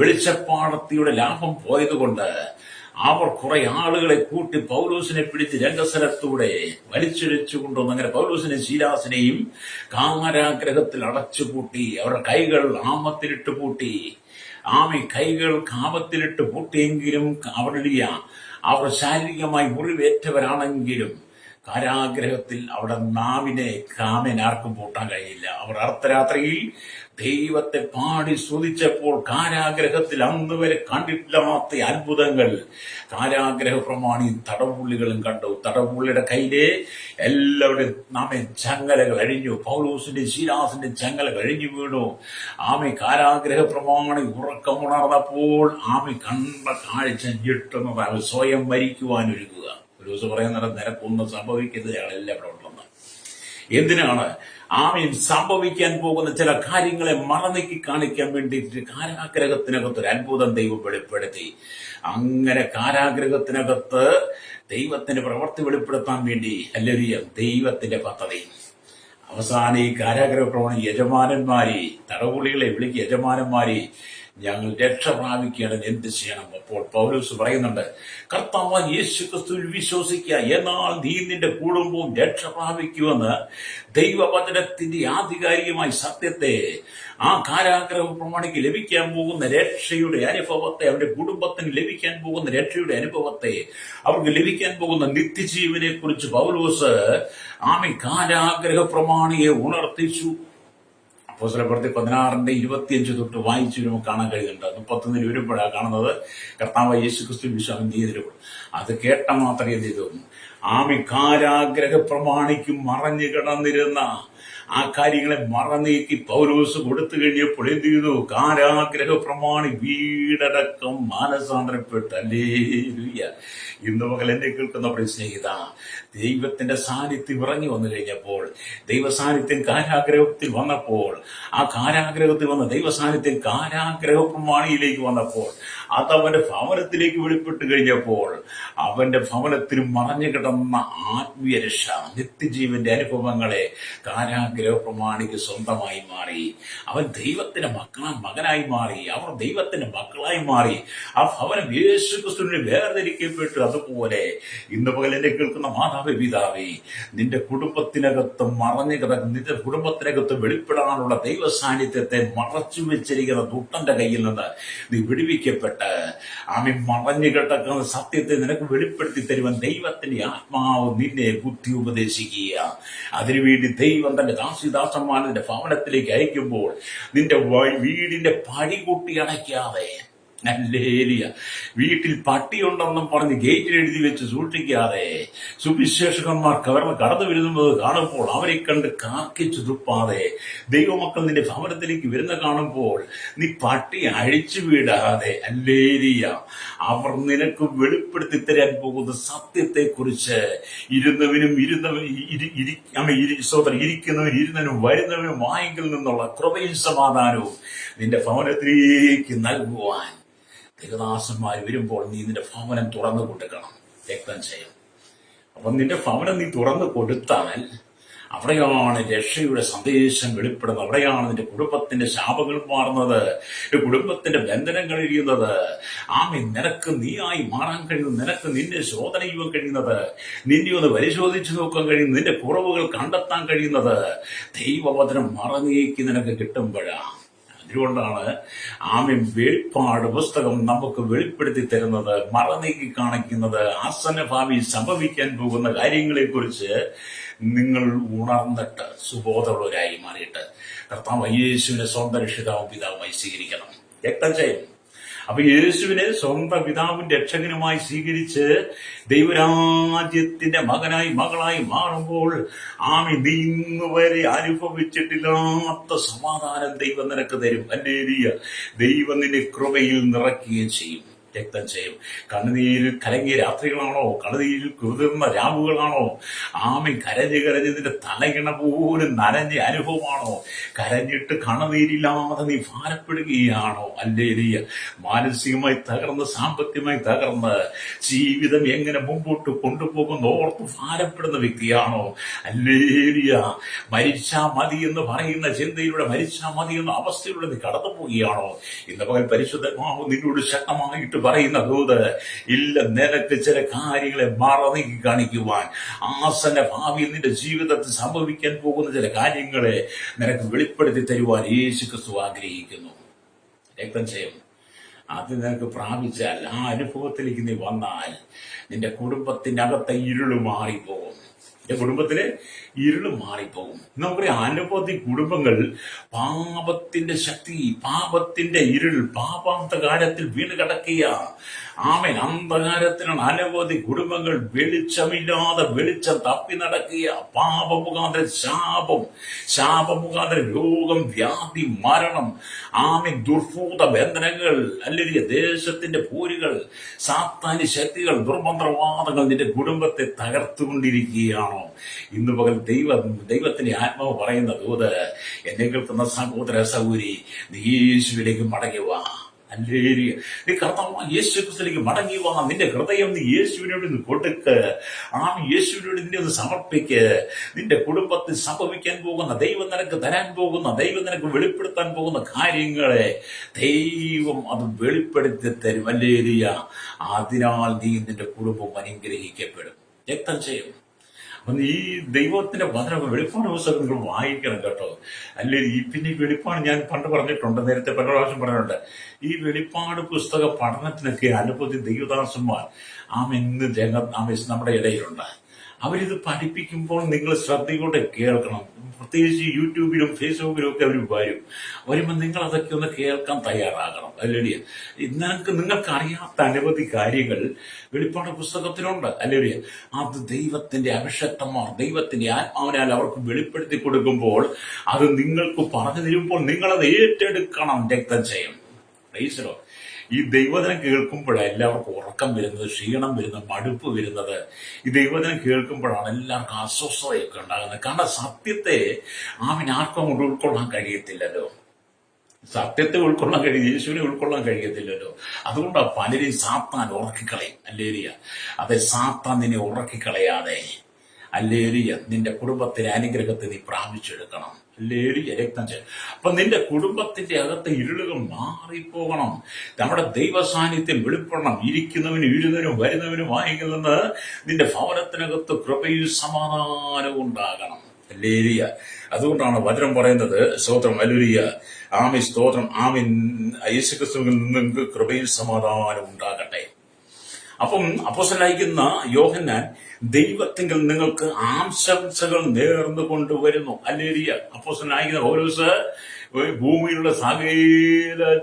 വെളിച്ചപ്പാടത്തിയുടെ ലാഭം പോയത് കൊണ്ട് അവർ കുറെ ആളുകളെ കൂട്ടി പൗലോസിനെ പിടിച്ച് രംഗസ്ഥലത്തൂടെ വലിച്ചിഴച്ചു കൊണ്ടുവന്ന് അങ്ങനെ പൗലോസിനെ ശീലാസിനെയും കാരാഗ്രഹത്തിൽ അടച്ചുപൂട്ടി. അവരുടെ കൈകൾ ആമത്തിലിട്ട് പൂട്ടി. കൈകൾ കാമത്തിലിട്ട് പൂട്ടിയെങ്കിലും അവർ ശാരീരികമായി മുറിവേറ്റവരാണെങ്കിലും കാരാഗ്രഹത്തിൽ അവിടെ കാമൻ ആർക്കും പൂട്ടാൻ കഴിയില്ല. അവർ അർദ്ധരാത്രിയിൽ ദൈവത്തെ പാടി സ്തുതിച്ചപ്പോൾ കാരാഗ്രഹത്തിൽ അന്ന് വരെ കണ്ടിട്ടില്ലാത്ത അത്ഭുതങ്ങൾ കാരാഗ്രഹ പ്രമാണി തടവുള്ളികളും കണ്ടു. തടവുള്ളിയുടെ കയ്യിലെ എല്ലാവരുടെയും ചങ്ങലകൾ അഴിഞ്ഞു. പൗലോസിന്റെ ശീലാസിന്റെ ചങ്ങല കഴിഞ്ഞു വീണു. കാരാഗ്രഹ പ്രമാണി ഉറക്കമുണർന്നപ്പോൾ കണ്ട കാഴ്ച ഞെട്ടുന്നത്. അവൻ സ്വയം മരിക്കുവാനൊരുങ്ങുക. ഒരു ദിവസം പറയുന്നത് നിനക്കൊന്നും സംഭവിക്കുന്നതാണ് അവിടെ ഉള്ളത്. എന്തിനാണ് സംഭവിക്കാൻ പോകുന്ന ചില കാര്യങ്ങളെ മറനീക്കി കാണിക്കാൻ വേണ്ടിയിട്ട് കാരാഗ്രഹത്തിനകത്ത് ഒരു അത്ഭുതം ദൈവം വെളിപ്പെടുത്തി. അങ്ങനെ കാരാഗ്രഹത്തിനകത്ത് ദൈവത്തിന്റെ പ്രവൃത്തി വെളിപ്പെടുത്താൻ വേണ്ടി ദൈവത്തിന്റെ പദ്ധതി. അവസാനം ഈ കാരാഗ്രഹ പ്രവണി തടവുള്ളികളെ വിളിക്കുക, യജമാനന്മാരെ ഞങ്ങൾ രക്ഷ പ്രാപിക്കുകയാണെങ്കിൽ എന്ത് ചെയ്യണം? അപ്പോൾ പൗലോസ് പറയുന്നുണ്ട്, കർത്താവായ യേശു ക്രിസ്തുവിൽ വിശ്വസിക്കുക, എന്നാൽ നീ നിന്റെ കുടുംബവും രക്ഷ പ്രാപിക്കുമെന്ന് ദൈവവചനത്തിന്റെ ആധികാരികമായ സത്യത്തെ കാരാഗ്രഹ പ്രമാണിക്ക് ലഭിക്കാൻ പോകുന്ന രക്ഷയുടെ അനുഭവത്തെ, അവന്റെ കുടുംബത്തിന് ലഭിക്കാൻ പോകുന്ന രക്ഷയുടെ അനുഭവത്തെ, അവർക്ക് ലഭിക്കാൻ പോകുന്ന നിത്യജീവനെ കുറിച്ച് പൗലോസ് കാരാഗ്രഹ പ്രമാണിയെ ഉണർത്തിച്ചു. അപ്പോസ്തലപ്രവൃത്തി 16:25 തൊട്ട് വായിച്ചു നമുക്ക് കാണാൻ കഴിയുന്നുണ്ട്. 31 വരുമ്പോഴാണ് കാണുന്നത് കർത്താവായ യേശു ക്രിസ്തു വിശ്വാസം ചെയ്തിരുന്നു. അത് കേട്ട മാത്രമേ എന്ത് ചെയ്തു? കാരാഗ്രഹ പ്രമാണിക്കും മറഞ്ഞു കിടന്നിരുന്ന കാര്യങ്ങളെ മറനീക്കി പൗലോസ് കൊടുത്തു കഴിഞ്ഞപ്പോൾ എന്ത് ചെയ്തു? കാരാഗ്രഹ പ്രമാണി വീടടക്കം മാനസാന്തരപ്പെട്ടു. ഹല്ലേലൂയ. ഇന്ന് പകൽ എന്നെ കേൾക്കുന്ന സ്നേഹിത, ദൈവത്തിന്റെ സാന്നിധ്യം ഇറങ്ങി വന്നു കഴിഞ്ഞപ്പോൾ, ദൈവസാന്നിധ്യം കാരാഗ്രഹത്തിൽ വന്നപ്പോൾ, കാരാഗ്രഹത്തിൽ വന്ന ദൈവസാന്നിധ്യം കാരാഗ്രഹ പ്രമാണിയിലേക്ക് വന്നപ്പോൾ, അതവന്റെ ഭവനത്തിലേക്ക് വെളിപ്പെട്ട് കഴിഞ്ഞപ്പോൾ, അവന്റെ ഭവനത്തിൽ മറഞ്ഞു കിടന്ന ആത്മീയ രക്ഷ, നിത്യജീവന്റെ അനുഭവങ്ങളെ കാരാഗ്രഹ പ്രമാണിക്ക് സ്വന്തമായി മാറി. അവൻ ദൈവത്തിന്റെ മകനായി മാറി. അവർ ദൈവത്തിന്റെ മക്കളായി മാറി. ആ ഭവനം യേശു ക്രിസ്തുവിനെ വേർതിരിക്കപ്പെട്ടു. അതുപോലെ ഇന്ന് പകൽ എന്നെ കേൾക്കുന്ന മാതാവേ, പിതാവേ, നിന്റെ കുടുംബത്തിനകത്ത് മറഞ്ഞു കിടക്കുന്ന, നിന്റെ കുടുംബത്തിനകത്ത് വെളിപ്പെടാനുള്ള ദൈവ സാന്നിധ്യത്തെ മറച്ചു വെച്ചിരിക്കുന്ന ദുഷ്ടന്റെ കയ്യിൽ നിന്ന് നീ വിടുവിക്കപ്പെട്ട് മറഞ്ഞു കിടക്കുന്ന സത്യത്തെ നിനക്ക് വെളിപ്പെടുത്തി തരുവാൻ ദൈവത്തിന്റെ ആത്മാവ് നിന്നെ ബുദ്ധി ഉപദേശിക്കുക. അതിനുവേണ്ടി ദൈവം തന്റെ ദാസിദാസന്മാരുടെ ഭവനത്തിലേക്ക് അയക്കുമ്പോൾ നിന്റെ വീടിന്റെ പടി കൂട്ടി അടയ്ക്കാതെ, ഹല്ലേലൂയ, വീട്ടിൽ പട്ടിയുണ്ടെന്നും പറഞ്ഞ് ഗേറ്റിൽ എഴുതി വെച്ച് സൂക്ഷിക്കാതെ, സുവിശേഷകന്മാർ കടന്നു വരുന്നത് കാണുമ്പോൾ അവരെ കണ്ട് കാക്കിച്ചു തുപ്പാതെ, ദൈവമക്കൾ നിന്റെ ഭവനത്തിലേക്ക് വരുന്ന കാണുമ്പോൾ നീ പട്ടി അഴിച്ചു വിടാതെ, ഹല്ലേലൂയ, അവർ നിനക്ക് വെളിപ്പെടുത്തി തരാൻ പോകുന്ന സത്യത്തെക്കുറിച്ച് ഇരുന്നവനും ഇരുന്നവനും വരുന്നവനും വായെങ്കിൽ നിന്നുള്ള കൃപയും സമാധാനവും നിന്റെ ഭവനത്തിലേക്ക് നൽകുവാൻ ദൈവദാസന്മാർ വരുമ്പോൾ നീ നിന്റെ ഭവനം തുറന്നു കൊടുക്കണം. രക്തം ചെയ്യും. അപ്പം നിന്റെ ഭവനം നീ തുറന്നു കൊടുത്താൽ അവിടെയാണ് രക്ഷയുടെ സന്ദേശം വെളിപ്പെടുന്നത്. അവിടെയാണ് നിന്റെ കുടുംബത്തിന്റെ ശാപങ്ങൾ മാറുന്നത്, കുടുംബത്തിന്റെ ബന്ധനങ്ങൾ എഴിയുന്നത്. നിനക്ക് നീയായി മാറാൻ കഴിയുന്നത്, നിനക്ക് നിന്നെ ശോധന ചെയ്യാൻ കഴിയുന്നത്, നിന്നെ ഒന്ന് പരിശോധിച്ചു നോക്കാൻ കഴിയുന്നത്, നിന്റെ കുറവുകൾ കണ്ടെത്താൻ കഴിയുന്നത് ദൈവവചനം മറന്നേക്ക് നിനക്ക് കിട്ടുമ്പോഴാണ്. അതുകൊണ്ടാണ് വെളിപ്പാട് പുസ്തകം നമുക്ക് വെളിപ്പെടുത്തി തരുന്നത്, മറനീക്കി കാണിക്കുന്നത്, ആസന്നഭാവി സംഭവിക്കാൻ പോകുന്ന കാര്യങ്ങളെ കുറിച്ച് നിങ്ങൾ ഉണർന്നിട്ട് സുബോധമുള്ളവരായി മാറിയിട്ട് കർത്താവ് യേശുവിനെ സ്വന്തം രക്ഷിതാവും പിതാവുമായി സ്വീകരിക്കണം. രക്തം ചെയ്യും. അപ്പൊ യേശുവിനെ സ്വന്തം പിതാവിന്റെ രക്ഷകനുമായി സ്വീകരിച്ച് ദൈവരാജ്യത്തിന്റെ മകളായി മാറുമ്പോൾ നീ ഇന്നുവരെ അനുഭവിച്ചിട്ടില്ലാത്ത സമാധാനം ദൈവം നിനക്ക് തരും. ഹല്ലേലൂയ. ദൈവം നിന്നെ കൃപയിൽ നിറയ്ക്കുകയും ചെയ്യും. രക്തം ചെയ്യും. കണ്ണുനീരിൽ കലങ്ങിയ രാത്രികളാണോ, കണ്ണുനീരിൽ കുതിർന്ന രാവുകളാണോ, കരഞ്ഞ് തലകിണ പോലും നനഞ്ഞ അനുഭവമാണോ, കരഞ്ഞിട്ട് കണ്ണുനീരില്ലാതെ നീ ഭാരപ്പെടുകയാണോ? ഹല്ലേലൂയ. മാനസികമായി തകർന്ന്, സാമ്പത്തികമായി തകർന്ന്, ജീവിതം എങ്ങനെ മുമ്പോട്ട് കൊണ്ടുപോകുന്ന ഓർത്ത് ഭാരപ്പെടുന്ന വ്യക്തിയാണോ? ഹല്ലേലൂയ. മരിച്ചാ മതി എന്ന് പറയുന്ന ചിന്തയിലൂടെ, മരിച്ചാ മതി എന്ന അവസ്ഥയിലൂടെ നീ കടന്നു പോവുകയാണോ? ഇന്ന് പകൽ പരിശുദ്ധാത്മാവ് നിന്നോട് ശക്തമായിട്ട് പറയുന്ന ദൂത് ഇല്ല, നിനക്ക് ചില കാര്യങ്ങളെ മറന്നീ കാണിക്കുവാൻ, ആസന്ന ഭാവിയിൽ നിന്റെ ജീവിതത്തിൽ സംഭവിക്കാൻ പോകുന്ന ചില കാര്യങ്ങളെ നിനക്ക് വെളിപ്പെടുത്തി തരുവാൻ യേശു ക്രിസ്തു ആഗ്രഹിക്കുന്നു. രക്തം ചെയ്യും അത് നിനക്ക് പ്രാപിച്ചാൽ, ആ അനുഭവത്തിലേക്ക് നീ വന്നാൽ, നിന്റെ കുടുംബത്തിനകത്തെ ഇരുള് മാറിപ്പോകും. നിന്റെ കുടുംബത്തിലെ ഇരുള് മാറിപ്പോകും. നമുക്കറിയാം, അനവധി കുടുംബങ്ങൾ പാപത്തിന്റെ ശക്തി, പാപത്തിന്റെ ഇരുൾ, പാപാന്തകാരത്തിൽ വീണ് കിടക്കുക. ആമേൻ. അന്ധകാരത്തിലാണ് അനവധി കുടുംബങ്ങൾ. വെളിച്ചമില്ലാതെ വെളിച്ചം തപ്പി നടക്കുക. പാപമുഖാന്തര ശാപം, ശാപമുഖാന്തര രോഗം, വ്യാധി, മരണം, ആമേൻ, ദുർഭൂത ബന്ധനങ്ങൾ, അല്ലെങ്കിൽ ദേശത്തിന്റെ പോരുകൾ, സാത്താനി ശക്തികൾ, ദുർമന്ത്രവാദങ്ങൾ നിന്റെ കുടുംബത്തെ തകർത്തുകൊണ്ടിരിക്കുകയാണോ? ഇന്ന് പകൽ ദൈവത്തിന്റെ ആത്മാവ് പറയുന്ന ദൂത്, എന്നെ കേൾക്കുന്ന സഹോദര സഹോദരി, നീ യേശുവിലേക്ക് മടങ്ങി വാ. ഹല്ലേലൂയ. നീ കർത്താവായ യേശു ക്രിസ്തുവിലേക്ക് മടങ്ങി വാ. നിന്റെ ഹൃദയം നീ യേശുവിനോട് ഒന്ന് കൊടുക്ക്. യേശുവിനോട് നിന്നെ ഒന്ന് സമർപ്പിക്ക്. നിന്റെ കുടുംബത്തിൽ സംഭവിക്കാൻ പോകുന്ന, ദൈവം നിനക്ക് തരാൻ പോകുന്ന, ദൈവം നിനക്ക് വെളിപ്പെടുത്താൻ പോകുന്ന കാര്യങ്ങളെ ദൈവം അത് വെളിപ്പെടുത്തി തരും. ഹല്ലേലൂയ. അതിനാൽ നീ നിന്റെ കുടുംബം അനുഗ്രഹിക്കപ്പെടും. രക്തം ചെയ്യും. അപ്പൊ ഈ ദൈവത്തിന്റെ വചനം, വെളിപ്പാട് പുസ്തകം നിങ്ങൾ വായിക്കണം കേട്ടോ. അല്ലെങ്കിൽ പിന്നെ വെളിപ്പാട് ഞാൻ പണ്ട് പറഞ്ഞിട്ടുണ്ട്, നേരത്തെ പല പ്രാവശ്യം പറഞ്ഞിട്ടുണ്ട്. ഈ വെളിപ്പാട് പുസ്തക പഠനത്തിനൊക്കെ അനവധി ദൈവദാസന്മാർ ഇന്ന് നമ്മുടെ ഇടയിലുണ്ട്. അവരിത് പഠിപ്പിക്കുമ്പോൾ നിങ്ങൾ ശ്രദ്ധയോടെ കേൾക്കണം. പ്രത്യേകിച്ച് യൂട്യൂബിലും ഫേസ്ബുക്കിലും ഒക്കെ അവർ വരുമ്പോൾ നിങ്ങൾ അതൊക്കെ ഒന്ന് കേൾക്കാൻ തയ്യാറാകണം. അല്ലേടിയ, നിങ്ങൾക്ക് അറിയാത്ത അനവധി കാര്യങ്ങൾ വെളിപ്പാട് പുസ്തകത്തിലുണ്ട്. അല്ലേടിയ, അത് ദൈവത്തിന്റെ അഭിഷക്തന്മാർ ദൈവത്തിന്റെ ആത്മാവിനാൽ അവർക്ക് വെളിപ്പെടുത്തി കൊടുക്കുമ്പോൾ, അത് നിങ്ങൾക്ക് പറഞ്ഞു തരുമ്പോൾ നിങ്ങളത് ഏറ്റെടുക്കണം. രക്തം ചെയ്യും. പ്രൈസലോ. ഈ ദൈവവചനം കേൾക്കുമ്പോഴാണ് എല്ലാവർക്കും ഉറക്കം വരുന്നത്, ക്ഷീണം വരുന്നത്, മടുപ്പ് വരുന്നത്. ഈ ദൈവവചനം കേൾക്കുമ്പോഴാണ് എല്ലാവർക്കും അസ്വസ്ഥതയൊക്കെ ഉണ്ടാകുന്നത്. കാരണം സത്യത്തെ ആർക്കും കൊണ്ട് ഉൾക്കൊള്ളാൻ കഴിയത്തില്ലല്ലോ. സത്യത്തെ ഉൾക്കൊള്ളാൻ യേശുവിനെ ഉൾക്കൊള്ളാൻ കഴിയത്തില്ലല്ലോ. അതുകൊണ്ടാണ് പലരെയും സാത്താൻ ഉറക്കിക്കളയും. അല്ലേലിയ. അതെ, സാത്താൻ നിന്നെ ഉറക്കിക്കളയാതെ, അല്ലേലിയ, നിന്റെ കുടുംബത്തിലെ അനുഗ്രഹത്തെ നീ പ്രാപിച്ചെടുക്കണം. അല്ലേലിയ. രക്തം ചെയ്യും. അപ്പൊ നിന്റെ കുടുംബത്തിന്റെ അകത്തെ ഇരുളുകൾ മാറിപ്പോകണം. നമ്മുടെ ദൈവ സാന്നിധ്യം വെളിപ്പെടണം. ഇരിക്കുന്നവനും ഇരുന്നവനും വരുന്നവനും വാങ്ങിക്കുന്ന നിന്റെ ഭവനത്തിനകത്ത് കൃപയും സമാധാനവും ഉണ്ടാകണം. അല്ലേലിയ. അതുകൊണ്ടാണ് വചനം പറയുന്നത്, സ്തോത്രം, ഹല്ലേലൂയ, ആമേൻ, സ്തോത്രം, ആമേൻ, യേശുക്രിസ്തുവിൽ നിങ്ങൾക്ക് കൃപയും സമാധാനം ഉണ്ടാകട്ടെ. അപ്പം അപ്പോസ്തലനായിരിക്കുന്ന യോഹന്നാൻ ദൈവത്തിങ്കിൽ നിങ്ങൾക്ക് ആശംസകൾ നേർന്നു കൊണ്ടുവരുന്നു. ഹല്ലേലൂയ. അപ്പോസ്തലനായിരിക്കുന്ന പൗലോസ് ഭൂമിയിലുള്ള സകല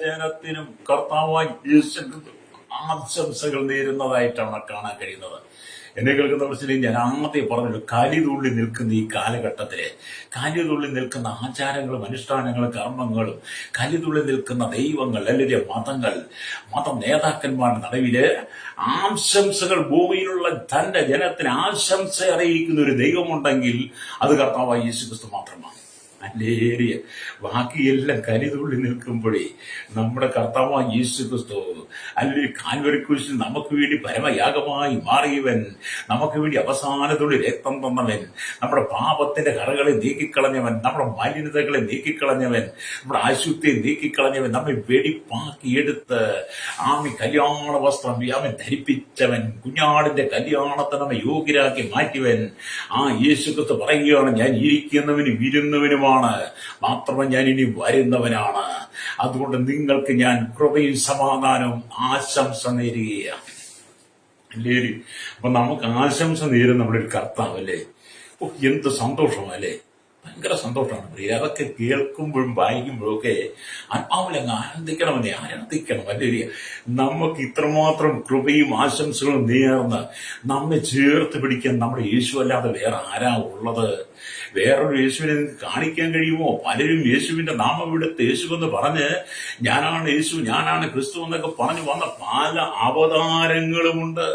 ജനത്തിനും കർത്താവായ യേശുക്രിസ്തു ആശംസകൾ നേരുന്നതായിട്ടാണ് കാണാൻ കഴിയുന്നത്. എന്നെ കേൾക്കുന്ന പ്രശ്നം ഞാൻ ആദ്യം പറഞ്ഞൊരു കലിതുള്ളി നിൽക്കുന്ന ഈ കാലഘട്ടത്തില്, കലിതുള്ളി നിൽക്കുന്ന ആചാരങ്ങളും അനുഷ്ഠാനങ്ങളും കർമ്മങ്ങളും, കലിതുള്ളി നിൽക്കുന്ന ദൈവങ്ങൾ, അല്ലെങ്കിൽ മത നേതാക്കന്മാരുടെ നടുവില് ആശംസകൾ, ഭൂമിയിലുള്ള തന്റെ ജനത്തിന് ആശംസ അറിയിക്കുന്ന ഒരു ദൈവമുണ്ടെങ്കിൽ അത് കർത്താവായ യേശുക്രിസ്തു മാത്രമാണ്. ഹല്ലേലൂയ. ബാക്കിയെല്ലാം കലിതുള്ളി നിൽക്കുമ്പോഴേ നമ്മുടെ കർത്താവായ യേശുക്രിസ്തു, അല്ലെങ്കിൽ കാൽവരി കുരിശിൽ നമുക്ക് വേണ്ടി പരമയാഗമായി മാറിയവൻ, നമുക്ക് വേണ്ടി അവസാനത്തുള്ളി രക്തം തന്നവൻ, നമ്മുടെ പാപത്തിന്റെ കറകളെ നീക്കിക്കളഞ്ഞവൻ, നമ്മുടെ മലിനതകളെ നീക്കിക്കളഞ്ഞവൻ, നമ്മുടെ അശുദ്ധിയെ നീക്കിക്കളഞ്ഞവൻ, നമ്മെ വെടിപ്പാക്കിയെടുത്ത് കല്യാണ വസ്ത്രം അവൻ ധരിപ്പിച്ചവൻ, കുഞ്ഞാടിന്റെ കല്യാണത്തെ നമ്മെ യോഗ്യരാക്കി മാറ്റിയവൻ. യേശുക്രിസ്തു പറയുകയാണ്, ഞാൻ ഇരിക്കുന്നവനും ഇരുന്നവനുമാണ്, മാത്രമല്ല ഞാൻ ഇനി വരുന്നവനാണ്. അതുകൊണ്ട് നിങ്ങൾക്ക് ഞാൻ കൃപയും സമാധാനവും ആശംസ നേരുകയാണ്. അല്ലേ? അപ്പൊ നമുക്ക് ആശംസ നേരും നമ്മുടെ ഒരു കർത്താവല്ലേ. എന്ത് സന്തോഷമല്ലേ, ഭയങ്കര സന്തോഷമാണ് പ്രിയ. അതൊക്കെ കേൾക്കുമ്പോഴും വായിക്കുമ്പോഴും ഒക്കെ ആത്മാവിലങ്ങ് ആനന്ദിക്കണം. അല്ലേ? നമുക്ക് ഇത്രമാത്രം കൃപയും ആശംസകളും നേർന്ന് നമ്മെ ചേർത്ത് പിടിക്കാൻ നമ്മുടെ യേശു അല്ലാതെ വേറെ ആരാ ഉള്ളത്? വേറൊരു യേശുവിനെ നിങ്ങൾക്ക് കാണിക്കാൻ കഴിയുമോ? പലരും യേശുവിന്റെ നാമം എടുത്ത് യേശുവെന്ന് പറഞ്ഞ് ഞാനാണ് യേശു, ഞാനാണ് ക്രിസ്തു എന്നൊക്കെ പറഞ്ഞു വന്ന പല അവതാരങ്ങളുമുണ്ട്.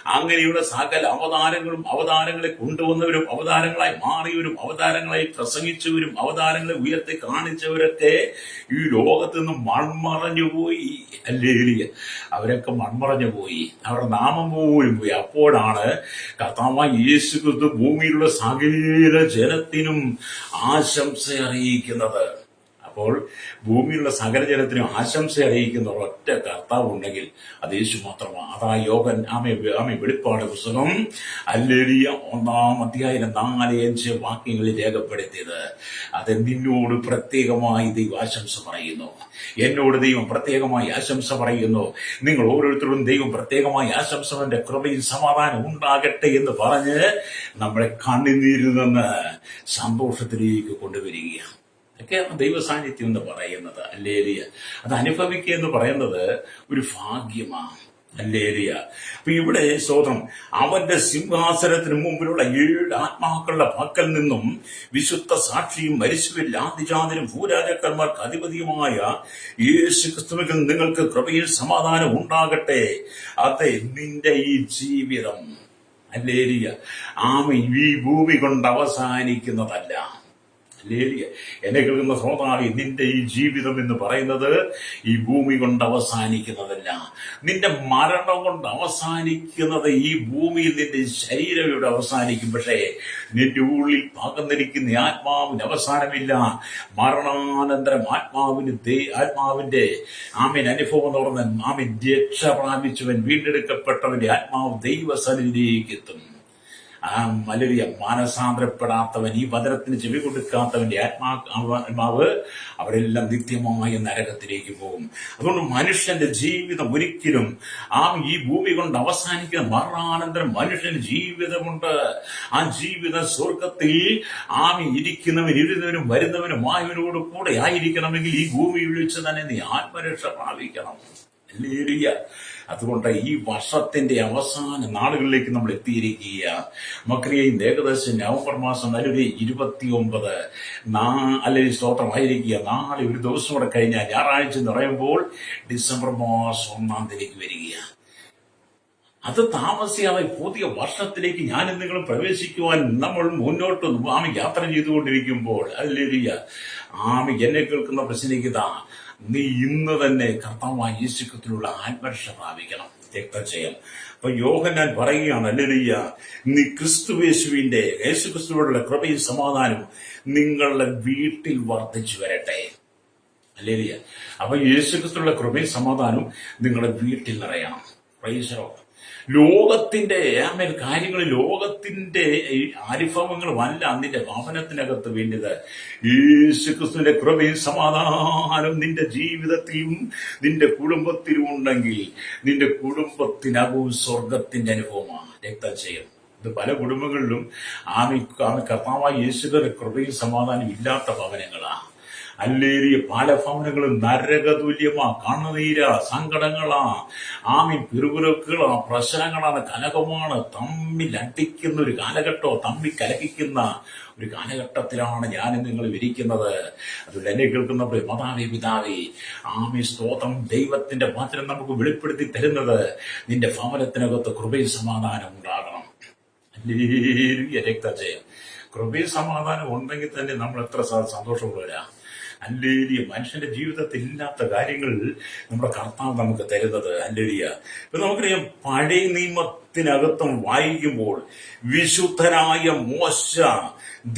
അങ്ങനെയുള്ള സകല അവതാരങ്ങളെ കൊണ്ടുവന്നവരും, അവതാരങ്ങളായി മാറിയവരും, അവതാരങ്ങളായി പ്രസംഗിച്ചവരും, അവതാരങ്ങളെ ഉയർത്തി കാണിച്ചവരൊക്കെ ഈ ലോകത്ത് നിന്ന് മൺമറഞ്ഞുപോയി. ഹല്ലേലൂയ. അവരൊക്കെ മൺമറഞ്ഞുപോയി, അവരുടെ നാമം പോലും പോയി. അപ്പോഴാണ് കർത്താവായ യേശുക്രിസ്തു ഭൂമിയിലുള്ള സകല ജനത്തിനും ആശംസ അറിയിക്കുന്നത്. അപ്പോൾ ഭൂമിയിലുള്ള സകല ജനത്തിനും ആശംസ അറിയിക്കുന്ന ഒറ്റ കർത്താവ് ഉണ്ടെങ്കിൽ അത് യേശു മാത്രമാണ്. അതാ യോഗൻ ആമെ വെളിപ്പാട് പുസ്തകം ഹല്ലേലൂയ 1-ാം അധ്യായം 4-5 വാക്യങ്ങളിൽ രേഖപ്പെടുത്തിയത്. അത് നിന്നോട് പ്രത്യേകമായി ദൈവം ആശംസ പറയുന്നു, എന്നോട് ദൈവം പ്രത്യേകമായി ആശംസ പറയുന്നു. നിങ്ങൾ ഓരോരുത്തരും ദൈവം പ്രത്യേകമായി ആശംസവന്റെ കൃപയും സമാധാനം ഉണ്ടാകട്ടെ എന്ന് പറഞ്ഞ് നമ്മളെ കണ്ണുനീരിൽ നിന്ന് സന്തോഷത്തിലേക്ക് കൊണ്ടുവരികയാണ്. ഒക്കെയാണ് ദൈവ സാന്നിധ്യം എന്ന് പറയുന്നത്. ഹല്ലേലൂയ. അത് അനുഭവിക്കുക എന്ന് പറയുന്നത് ഒരു ഭാഗ്യമാണ്. ഹല്ലേലൂയ. അപ്പൊ ഇവിടെ സ്തോത്രം, അവന്റെ സിംഹാസനത്തിന് മുമ്പിലുള്ള 7 ആത്മാക്കളുടെ പക്കൽ നിന്നും വിശുദ്ധ സാക്ഷിയും മരിച്ചവരിൽ ആദിജാതനും ഭൂരാജാക്കന്മാർക്ക് അധിപതിയുമായ യേശു ക്രിസ്തുവിൽ നിങ്ങൾക്ക് കൃപയിൽ സമാധാനം ഉണ്ടാകട്ടെ. അതെ, നിന്റെ ഈ ജീവിതം ഹല്ലേലൂയ ഈ ഭൂമി കൊണ്ട് അവസാനിക്കുന്നതല്ല. ഹല്ലേലൂയ. എന്നെ കേൾക്കുന്ന സഹോദരനേ, നിന്റെ ഈ ജീവിതം എന്ന് പറയുന്നത് ഈ ഭൂമി കൊണ്ട് അവസാനിക്കുന്നതല്ല. നിന്റെ മരണം കൊണ്ട് അവസാനിക്കുന്നത് ഈ ഭൂമിയിൽ നിന്റെ ശരീരം ഇവിടെ അവസാനിക്കും. പക്ഷേ നിന്റെ ഉള്ളിൽ പകർന്നിരിക്കുന്ന ആത്മാവിന് അവസാനമില്ല. മരണാനന്തരം ആത്മാവിന്റെ അനുഭവം തുറന്ന് രക്ഷ പ്രാപിച്ചവൻ, വീണ്ടെടുക്കപ്പെട്ടവന്റെ ആത്മാവ് ദൈവസന്നിധിയിലേക്ക് എത്തും. മാനസാന്തരപ്പെടാത്തവൻ, ഈ വചനത്തിന് ചെവി കൊടുക്കാത്തവന്റെ ആത്മാവ് അവരെല്ലാം നിത്യമായ നരകത്തിലേക്ക് പോകും. അതുകൊണ്ട് മനുഷ്യന്റെ ജീവിതം ഒരിക്കലും ഈ ഭൂമി കൊണ്ട് അവസാനിക്കുന്ന മരണാനന്തരം മനുഷ്യന് ജീവിതമുണ്ട്. ആ ജീവിത സ്വർഗത്തിൽ ഇരുന്നവനും വരുന്നവനുമായവനോട് കൂടെ ആയിരിക്കണമെങ്കിൽ ഈ ഭൂമിയിൽ വെച്ച് തന്നെ നീ ആത്മരക്ഷ പ്രാപിക്കണം. ഹല്ലേലൂയ. അതുകൊണ്ട് ഈ വർഷത്തിന്റെ അവസാന നാളുകളിലേക്ക് നമ്മൾ എത്തിയിരിക്കുക. മക്രിയയും ഏകദേശം നവംബർ മാസം 29 അല്ലെങ്കിൽ സ്തോത്രമായിരിക്കുക. നാളെ ഒരു ദിവസം കൂടെ കഴിഞ്ഞാൽ ഞായറാഴ്ച എന്ന് പറയുമ്പോൾ ഡിസംബർ മാസം 1-ാം തീയതിക്ക് വരികയാണ്. അത് താമസിയാതെ പുതിയ വർഷത്തിലേക്ക് ഞാനും നിങ്ങളും പ്രവേശിക്കുവാൻ നമ്മൾ മുന്നോട്ട് യാത്ര ചെയ്തുകൊണ്ടിരിക്കുമ്പോൾ ഹല്ലേലൂയ എന്നെ കേൾക്കുന്ന പ്രശ്നിക്കതാ, നീ ഇന്ന് തന്നെ കർത്താവായ യേശുക്രിസ്തുവിലുള്ള ആത്മരക്ഷ പ്രാപിക്കണം, രക്തജയം. അപ്പൊ യോഹന്നാൻ പറയുകയാണ്, ഹല്ലേലൂയ, നീ യേശുക്രിസ്തുവിനുള്ള കൃപയും സമാധാനവും നിങ്ങളുടെ വീട്ടിൽ വർദ്ധിച്ചു വരട്ടെ. ഹല്ലേലൂയ. അപ്പൊ യേശുക്രിസ്തുവിനുള്ള കൃപയും സമാധാനവും നിങ്ങളുടെ വീട്ടിൽ നിറയണം. Praise the Lord. ലോകത്തിന്റെ കാര്യങ്ങൾ, ലോകത്തിന്റെ അനുഭവങ്ങളുമല്ല നിന്റെ ഭവനത്തിനകത്ത് വേണ്ടത്. യേശുക്രിസ്തുവിന്റെ കൃപയും സമാധാനം നിന്റെ ജീവിതത്തിലും നിന്റെ കുടുംബത്തിലും ഉണ്ടെങ്കിൽ നിന്റെ കുടുംബത്തിനകവും സ്വർഗത്തിന്റെ അനുഭവമാണ്, രക്തജയം. ഇത് പല കുടുംബങ്ങളിലും കർത്താവായ യേശുവിന്റെ കൃപയും സമാധാനം ഇല്ലാത്ത ഭവനങ്ങളാണ്. ഹല്ലേലൂയ. പല ഭവനങ്ങളും നരകതുല്യമാ, കണ്ണുനീരാ, സങ്കടങ്ങളാ, പിറുപിറുക്കുകളാ, പ്രശ്നങ്ങളാണ്, കലഹമാണ്, തമ്മിൽ അടിക്കുന്ന ഒരു കാലഘട്ടമോ തമ്മിൽ കലഹിക്കുന്ന ഒരു കാലഘട്ടത്തിലാണ് ഞാനും നിങ്ങൾ ഇരിക്കുന്നത്. അതുകൊണ്ട് എന്നെ കേൾക്കുന്ന മാതാവേ, പിതാവേ, സ്തോത്രം, ദൈവത്തിന്റെ വചനം നമുക്ക് വെളിപ്പെടുത്തി തരുന്നത് നിന്റെ ഭവനത്തിനകത്ത് കൃപയും സമാധാനം ഉണ്ടാകണം. ഹല്ലേലൂയ, രക്തജയം. കൃപയും സമാധാനം ഉണ്ടെങ്കിൽ തന്നെ നമ്മൾ എത്ര സന്തോഷമുള്ളവരാ. ഹല്ലേലൂയ. മനുഷ്യന്റെ ജീവിതത്തിൽ ഇല്ലാത്ത കാര്യങ്ങൾ നമ്മുടെ കർത്താവ് നമുക്ക് തരുന്നത്. ഹല്ലേലൂയ. ഇപ്പൊ നമുക്കറിയാം, പഴയ നിയമത്തിനകത്തും വായിക്കുമ്പോൾ വിശുദ്ധനായ മോശ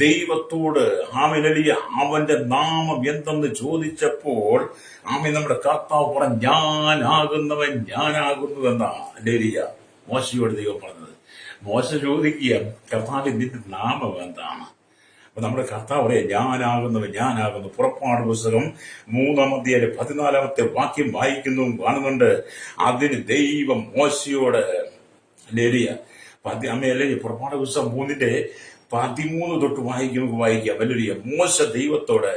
ദൈവത്തോട് അവന്റെ നാമം എന്തെന്ന് ചോദിച്ചപ്പോൾ നമ്മുടെ കർത്താവ് പറഞ്ഞു, ഞാനാകുന്നുവെന്നാ. ഹല്ലേലൂയ. മോശയോട് ദൈവം പറഞ്ഞത്. മോശ ചോദിക്കുക, കർത്താവ് നിന്റെ നാമം എന്താണ്? അപ്പൊ നമ്മുടെ കർത്താവ് പറയാം, ഞാനാകുന്നു. പുറപ്പാട് പുസ്തകം 3-ാം അധ്യായം 14-ാമത്തെ വാക്യം വായിക്കുന്നു, കാണുന്നുണ്ട്. അതിന് ദൈവം മോശയോട്, ഹല്ലേലൂയ, പുറപ്പാട് പുസ്തകം 3-ന്റെ 13 വായിക്കാം. ഹല്ലേലൂയ. മോശ ദൈവത്തോട്,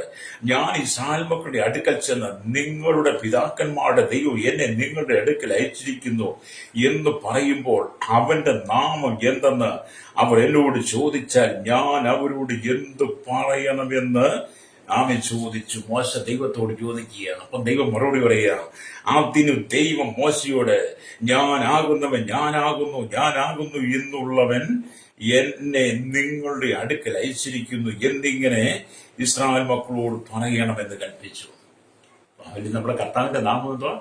ഞാൻ ഇസ്രായേൽ മക്കളുടെ അടുക്കൽ ചെന്ന് നിങ്ങളുടെ പിതാക്കന്മാരുടെ ദൈവം എന്നെ നിങ്ങളുടെ അടുക്കൽ അയച്ചിരിക്കുന്നു എന്ന് പറയുമ്പോൾ അവന്റെ നാമം എന്തെന്ന് അവർ എന്നോട് ചോദിച്ചാൽ ഞാൻ അവരോട് എന്ത് പറയണമെന്ന് ചോദിച്ചു. മോശ ദൈവത്തോട് ചോദിക്കുകയാണ്. അപ്പം ദൈവം മറുപടി പറയുകയാണ്. അതിന് ദൈവം മോശയോട്, ഞാനാകുന്നു എന്നുള്ളവൻ എന്നെ നിങ്ങളുടെ അടുക്കൽ അയച്ചിരിക്കുന്നു എന്നിങ്ങനെ ഇസ്രായേൽ മക്കളോട് പറയണമെന്ന് കൽപ്പിച്ചു. നമ്മുടെ കർത്താവിന്റെ നാമം എന്തോ?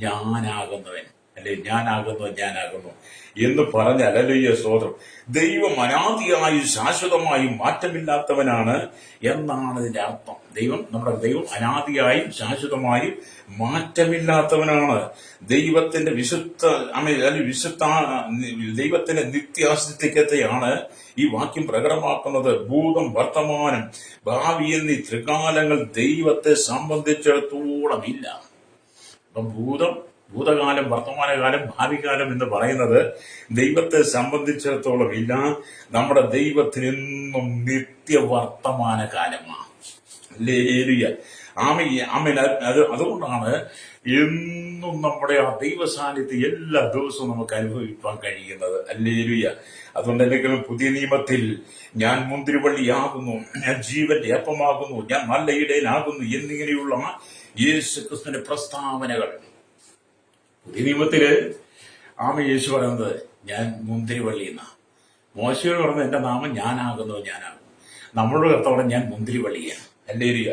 ഞാനാകുന്നവൻ. അല്ലെ, ഞാനാകുന്നു എന്ന് പറഞ്ഞാൽ, ഹല്ലേലൂയ, സ്തോത്രം. ദൈവം അനാദിയായും ശാശ്വതമായും മാറ്റമില്ലാത്തവനാണ് എന്നാണ് ഇതിന്റെ അർത്ഥം. നമ്മുടെ ദൈവം അനാദിയായും ശാശ്വതമായും മാറ്റമില്ലാത്തവനാണ്. ദൈവത്തിന്റെ ദൈവത്തിന്റെ നിത്യാസ്തിത്വത്തെയാണ് ഈ വാക്യം പ്രകടമാക്കുന്നത്. ഭൂതം, വർത്തമാനം, ഭാവി എന്നീ ത്രികാലങ്ങൾ ദൈവത്തെ സംബന്ധിച്ചിടത്തോളം ഇല്ല. അപ്പം ഭൂതകാലം, വർത്തമാനകാലം, ഭാവികാലം എന്ന് പറയുന്നത് ദൈവത്തെ സംബന്ധിച്ചിടത്തോളം ഇല്ല. നമ്മുടെ ദൈവത്തിന് എന്നും നിത്യവർത്തമാന കാലമാണ്. ഹല്ലേലൂയ, ആമേൻ. അതുകൊണ്ടാണ് എന്നും നമ്മുടെ ആ ദൈവ സാന്നിധ്യം എല്ലാ ദിവസവും നമുക്ക് അനുഭവിക്കാൻ കഴിയുന്നത്. ഹല്ലേലൂയ. അതുകൊണ്ട് എന്തെങ്കിലും പുതിയ നിയമത്തിൽ ഞാൻ മുന്തിരിവള്ളിയാകുന്നു, ഞാൻ ജീവന്റെ അപ്പമാകുന്നു, ഞാൻ നല്ല ഇടയനാകുന്നു എന്നിങ്ങനെയുള്ള യേശു ക്രിസ്തുവിന്റെ പ്രസ്താവനകൾ പുതിയ നിയമത്തില് യേശു പറയുന്നത് ഞാൻ മുന്തിരിവള്ളി എന്നാ. മോശയോട് പറഞ്ഞത് എന്റെ നാമം ഞാനാകുന്നു. നമ്മളോട് കർത്താവ് ഞാൻ മുന്തിരിവള്ളിയാണ്. ഹല്ലേലൂയ.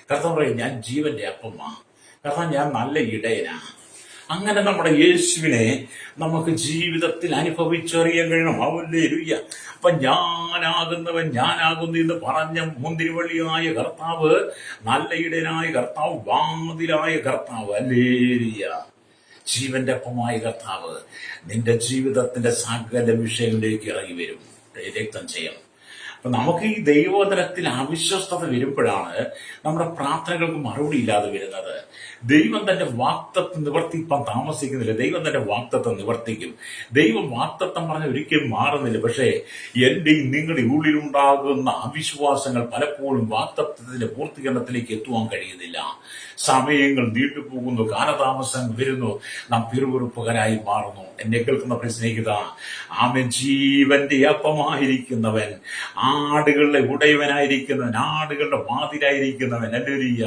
കർത്താവ് പറയും ഞാൻ ജീവന്റെ അപ്പമാ. കർത്താവ് ഞാൻ നല്ല ഇടയനാ. അങ്ങനെ നമ്മുടെ യേശുവിനെ നമുക്ക് ജീവിതത്തിൽ അനുഭവിച്ചറിയാൻ കഴിയണം. ഹല്ലേലൂയ. അപ്പൊ ഞാനാകുന്നു എന്ന് പറഞ്ഞ മുന്തിരിവള്ളിയായ കർത്താവ്, നല്ല ഇടയനായ കർത്താവ്, വാതിലായ കർത്താവ്, ഹല്ലേലൂയ, ജീവന്റെ അപ്പമായ കർത്താവ് നിന്റെ ജീവിതത്തിന്റെ സകല വിഷയങ്ങളിലേക്ക് ഇറങ്ങി വരും, രക്തം ചെയ്യണം. അപ്പൊ നമുക്ക് ഈ ദൈവോദരത്തിൽ അവിശ്വസ്തത വരുമ്പോഴാണ് നമ്മുടെ പ്രാർത്ഥനകൾക്ക് മറുപടി ഇല്ലാതെ വരുന്നത്. ദൈവം തന്റെ വാഗ്ദത്തം നിവർത്തിപ്പാൻ താമസിക്കുന്നില്ല. ദൈവം തന്റെ വാഗ്ദത്തം നിവർത്തിക്കും. ദൈവം വാഗ്ദത്തം പറഞ്ഞ ഒരിക്കലും മാറുന്നില്ല. പക്ഷേ എന്റെയും നിങ്ങളുടെ ഉള്ളിലുണ്ടാകുന്ന അവിശ്വാസങ്ങൾ പലപ്പോഴും വാഗ്ദത്തത്തിന്റെ പൂർത്തീകരണത്തിലേക്ക് എത്തുവാൻ കഴിയുന്നില്ല. സമയങ്ങൾ നീണ്ടുപോകുന്നു, കാലതാമസം വരുന്നു, നാം പിറുപിറുപ്പുകാരായി മാറുന്നു. എന്നെ കേൾക്കുന്ന സ്നേഹിത, ആമേൻ, ജീവന്റെ അപ്പമായിരിക്കുന്നവൻ, ആടുകളുടെ ഉടയവനായിരിക്കുന്നവൻ, ആടുകളുടെ വാതിലായിരിക്കുന്നവൻ, ഹല്ലേലൂയ,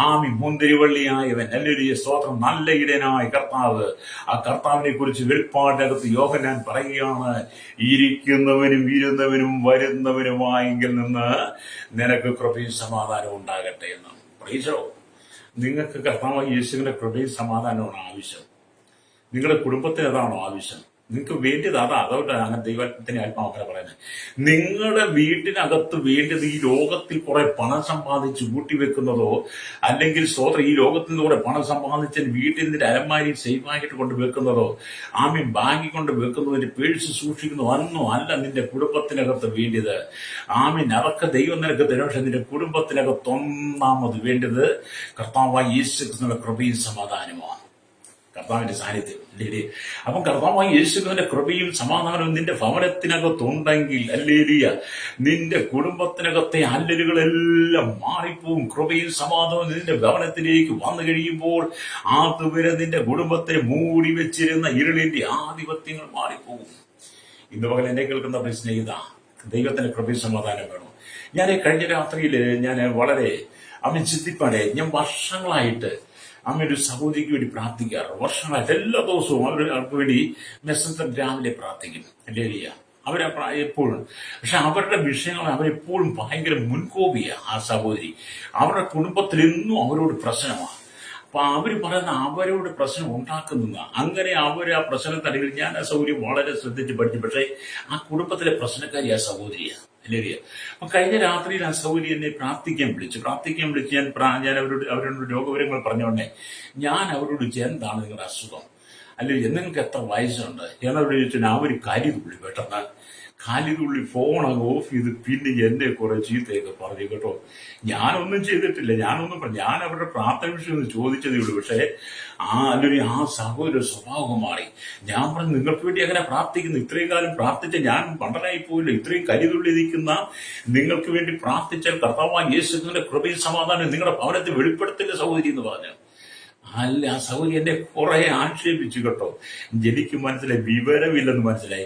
ആമേൻ, മുന്തിരിവള്ളിയായവൻ, ഹല്ലേലൂയ, സ്തോത്രം, നല്ല ഇടയനായ കർത്താവ്. ആ കർത്താവിനെ കുറിച്ച് വെളിപ്പാടിനകത്ത് യോഹന്നാൻ പറയുകയാണ്, ഇരിക്കുന്നവനും ഇരുന്നവനും വരുന്നവനുമായെങ്കിൽ നിന്ന് നിനക്ക് കൃപയും സമാധാനവും ഉണ്ടാകട്ടെ എന്ന്. പ്രൈസ്. നിങ്ങൾക്ക് കർത്താവായ യേശുവിന്റെ കൃപയും സമാധാനമാണ് ആവശ്യം. നിങ്ങളുടെ കുടുംബത്തിന് അതാണോ ആവശ്യം? നിങ്ങൾക്ക് വേണ്ടിയത് അതുകൊണ്ടാണ് അങ്ങനെ ദൈവത്തിന്റെ ആത്മാവനെ പറയുന്നത്. നിങ്ങളുടെ വീട്ടിനകത്ത് വേണ്ടത് ഈ ലോകത്തിൽ കുറെ പണം സമ്പാദിച്ച് കൂട്ടിവെക്കുന്നതോ, അല്ലെങ്കിൽ സ്വതന്ത്രം ഈ ലോകത്തിൽ നിന്ന് കുറെ പണം സമ്പാദിച്ച് വീട്ടിൽ നിന്ന് അലമാരി സേഫായിട്ട് കൊണ്ട് വെക്കുന്നതോ, ബാങ്കിൽ കൊണ്ട് വെക്കുന്നതിന്റെ പേഴ്സ് സൂക്ഷിക്കുന്നതോ ഒന്നും അല്ല നിന്റെ കുടുംബത്തിനകത്ത് വേണ്ടത്. അതൊക്കെ ദൈവം നിനക്ക് തരും. പക്ഷെ നിന്റെ കുടുംബത്തിനകത്ത് ഒന്നാമത് വേണ്ടത് കർത്താവായ യേശു ക്രിസ്തുവിന്റെ കൃപയും സമാധാനമാണ്, കർത്താവിന്റെ സാന്നിധ്യം. അപ്പം കർത്താവായ യേശുവിന്റെ കൃപയും സമാധാനവും നിന്റെ ഭവനത്തിനകത്തുണ്ടെങ്കിൽ, ഹല്ലേലൂയ, നിന്റെ കുടുംബത്തിനകത്തെ അല്ലലുകളെല്ലാം മാറിപ്പോവും. കൃപയും സമാധാനവും നിന്റെ ഭവനത്തിലേക്ക് വന്നു കഴിയുമ്പോൾ അതുവരെ നിന്റെ കുടുംബത്തെ മൂടി വെച്ചിരുന്ന ഇരുളിന്റെ ആധിപത്യങ്ങൾ മാറിപ്പോകും. ഇന്ന് പകൽ എന്നെ കേൾക്കുന്ന സ്നേഹിത, ദൈവത്തിന്റെ കൃപയും സമാധാനം വേണം. ഞാൻ കഴിഞ്ഞ രാത്രിയില് വളരെ ചിന്തിപ്പാടെ ഞാൻ വർഷങ്ങളായിട്ട് ഒരു സഹോദരിക്ക് വേണ്ടി പ്രാർത്ഥിക്കാറ്. വർഷങ്ങളായിട്ട് എല്ലാ ദിവസവും അവർക്ക് വേണ്ടി മെസ്സഞ്ചർ രാവിലെ പ്രാർത്ഥിക്കും. ഹല്ലേലൂയ. എപ്പോഴും പക്ഷെ അവരുടെ വിഷയങ്ങൾ അവരെപ്പോഴും ഭയങ്കര മുൻകോപിയാ. ആ സഹോദരി അവരുടെ കുടുംബത്തിൽ എന്നും അവരോട് പ്രശ്നമാണ്. അപ്പൊ അവര് പറയുന്ന അവരോട് പ്രശ്നം ഉണ്ടാക്കുന്ന അങ്ങനെ ആ പ്രശ്നത്തടിയിൽ ഞാൻ ആ സൗകര്യം വളരെ ശ്രദ്ധിച്ച് പഠിച്ചു. പക്ഷെ ആ കുടുംബത്തിലെ പ്രശ്നക്കാരി ആ സഹോദരിയാണ്. ഹല്ലേലൂയ. അപ്പൊ കഴിഞ്ഞ രാത്രിയിൽ ആ സഹോദരി എന്നെ പ്രാർത്ഥിക്കാൻ വിളിച്ച് ഞാൻ അവരോട് രോഗവിവരങ്ങൾ പറഞ്ഞോണ്ടേ ഞാൻ അവരോട് എന്താണ് നിങ്ങളുടെ അസുഖം, അല്ലെങ്കിൽ നിങ്ങൾക്ക് എത്ര വയസ്സുണ്ട് എന്നവരോട് ചോദിച്ചാൽ അവർ കാര്യതുള്ളി പെട്ടെന്ന് കാലിതുള്ളി ഫോൺ അങ്ങ് ഓഫ് ചെയ്ത് പിന്നെ എന്നെ കുറെ ചീത്തയൊക്കെ പറഞ്ഞു കേട്ടോ. ഞാനൊന്നും ചെയ്തിട്ടില്ല, ഞാൻ അവരുടെ പ്രാർത്ഥന വിഷയം ഒന്ന് ചോദിച്ചതേ ഉള്ളൂ. പക്ഷേ അല്ലെങ്കിൽ ആ സഹോദര സ്വഭാവം മാറി. ഞാൻ പറഞ്ഞു നിങ്ങൾക്ക് വേണ്ടി അങ്ങനെ പ്രാർത്ഥിക്കുന്നു, ഇത്രയും കാലം പ്രാർത്ഥിച്ച ഞാൻ പണ്ടനായി പോയില്ല. ഇത്രയും കരിതുള്ളി നിൽക്കുന്ന നിങ്ങൾക്ക് വേണ്ടി പ്രാർത്ഥിച്ചാൽ കർത്താവായ യേശുവിന്റെ കൃപയും സമാധാനം നിങ്ങളുടെ ഭവനത്തിൽ വെളിപ്പെടുത്തില്ല സഹോദരി എന്ന് പറഞ്ഞു. അല്ല, ആ സഹോദരി എന്നെ കുറെ ആക്ഷേപിച്ചു കേട്ടോ. എനിക്ക് മനസ്സിലായി വിവരമില്ലെന്ന് മനസ്സിലായി.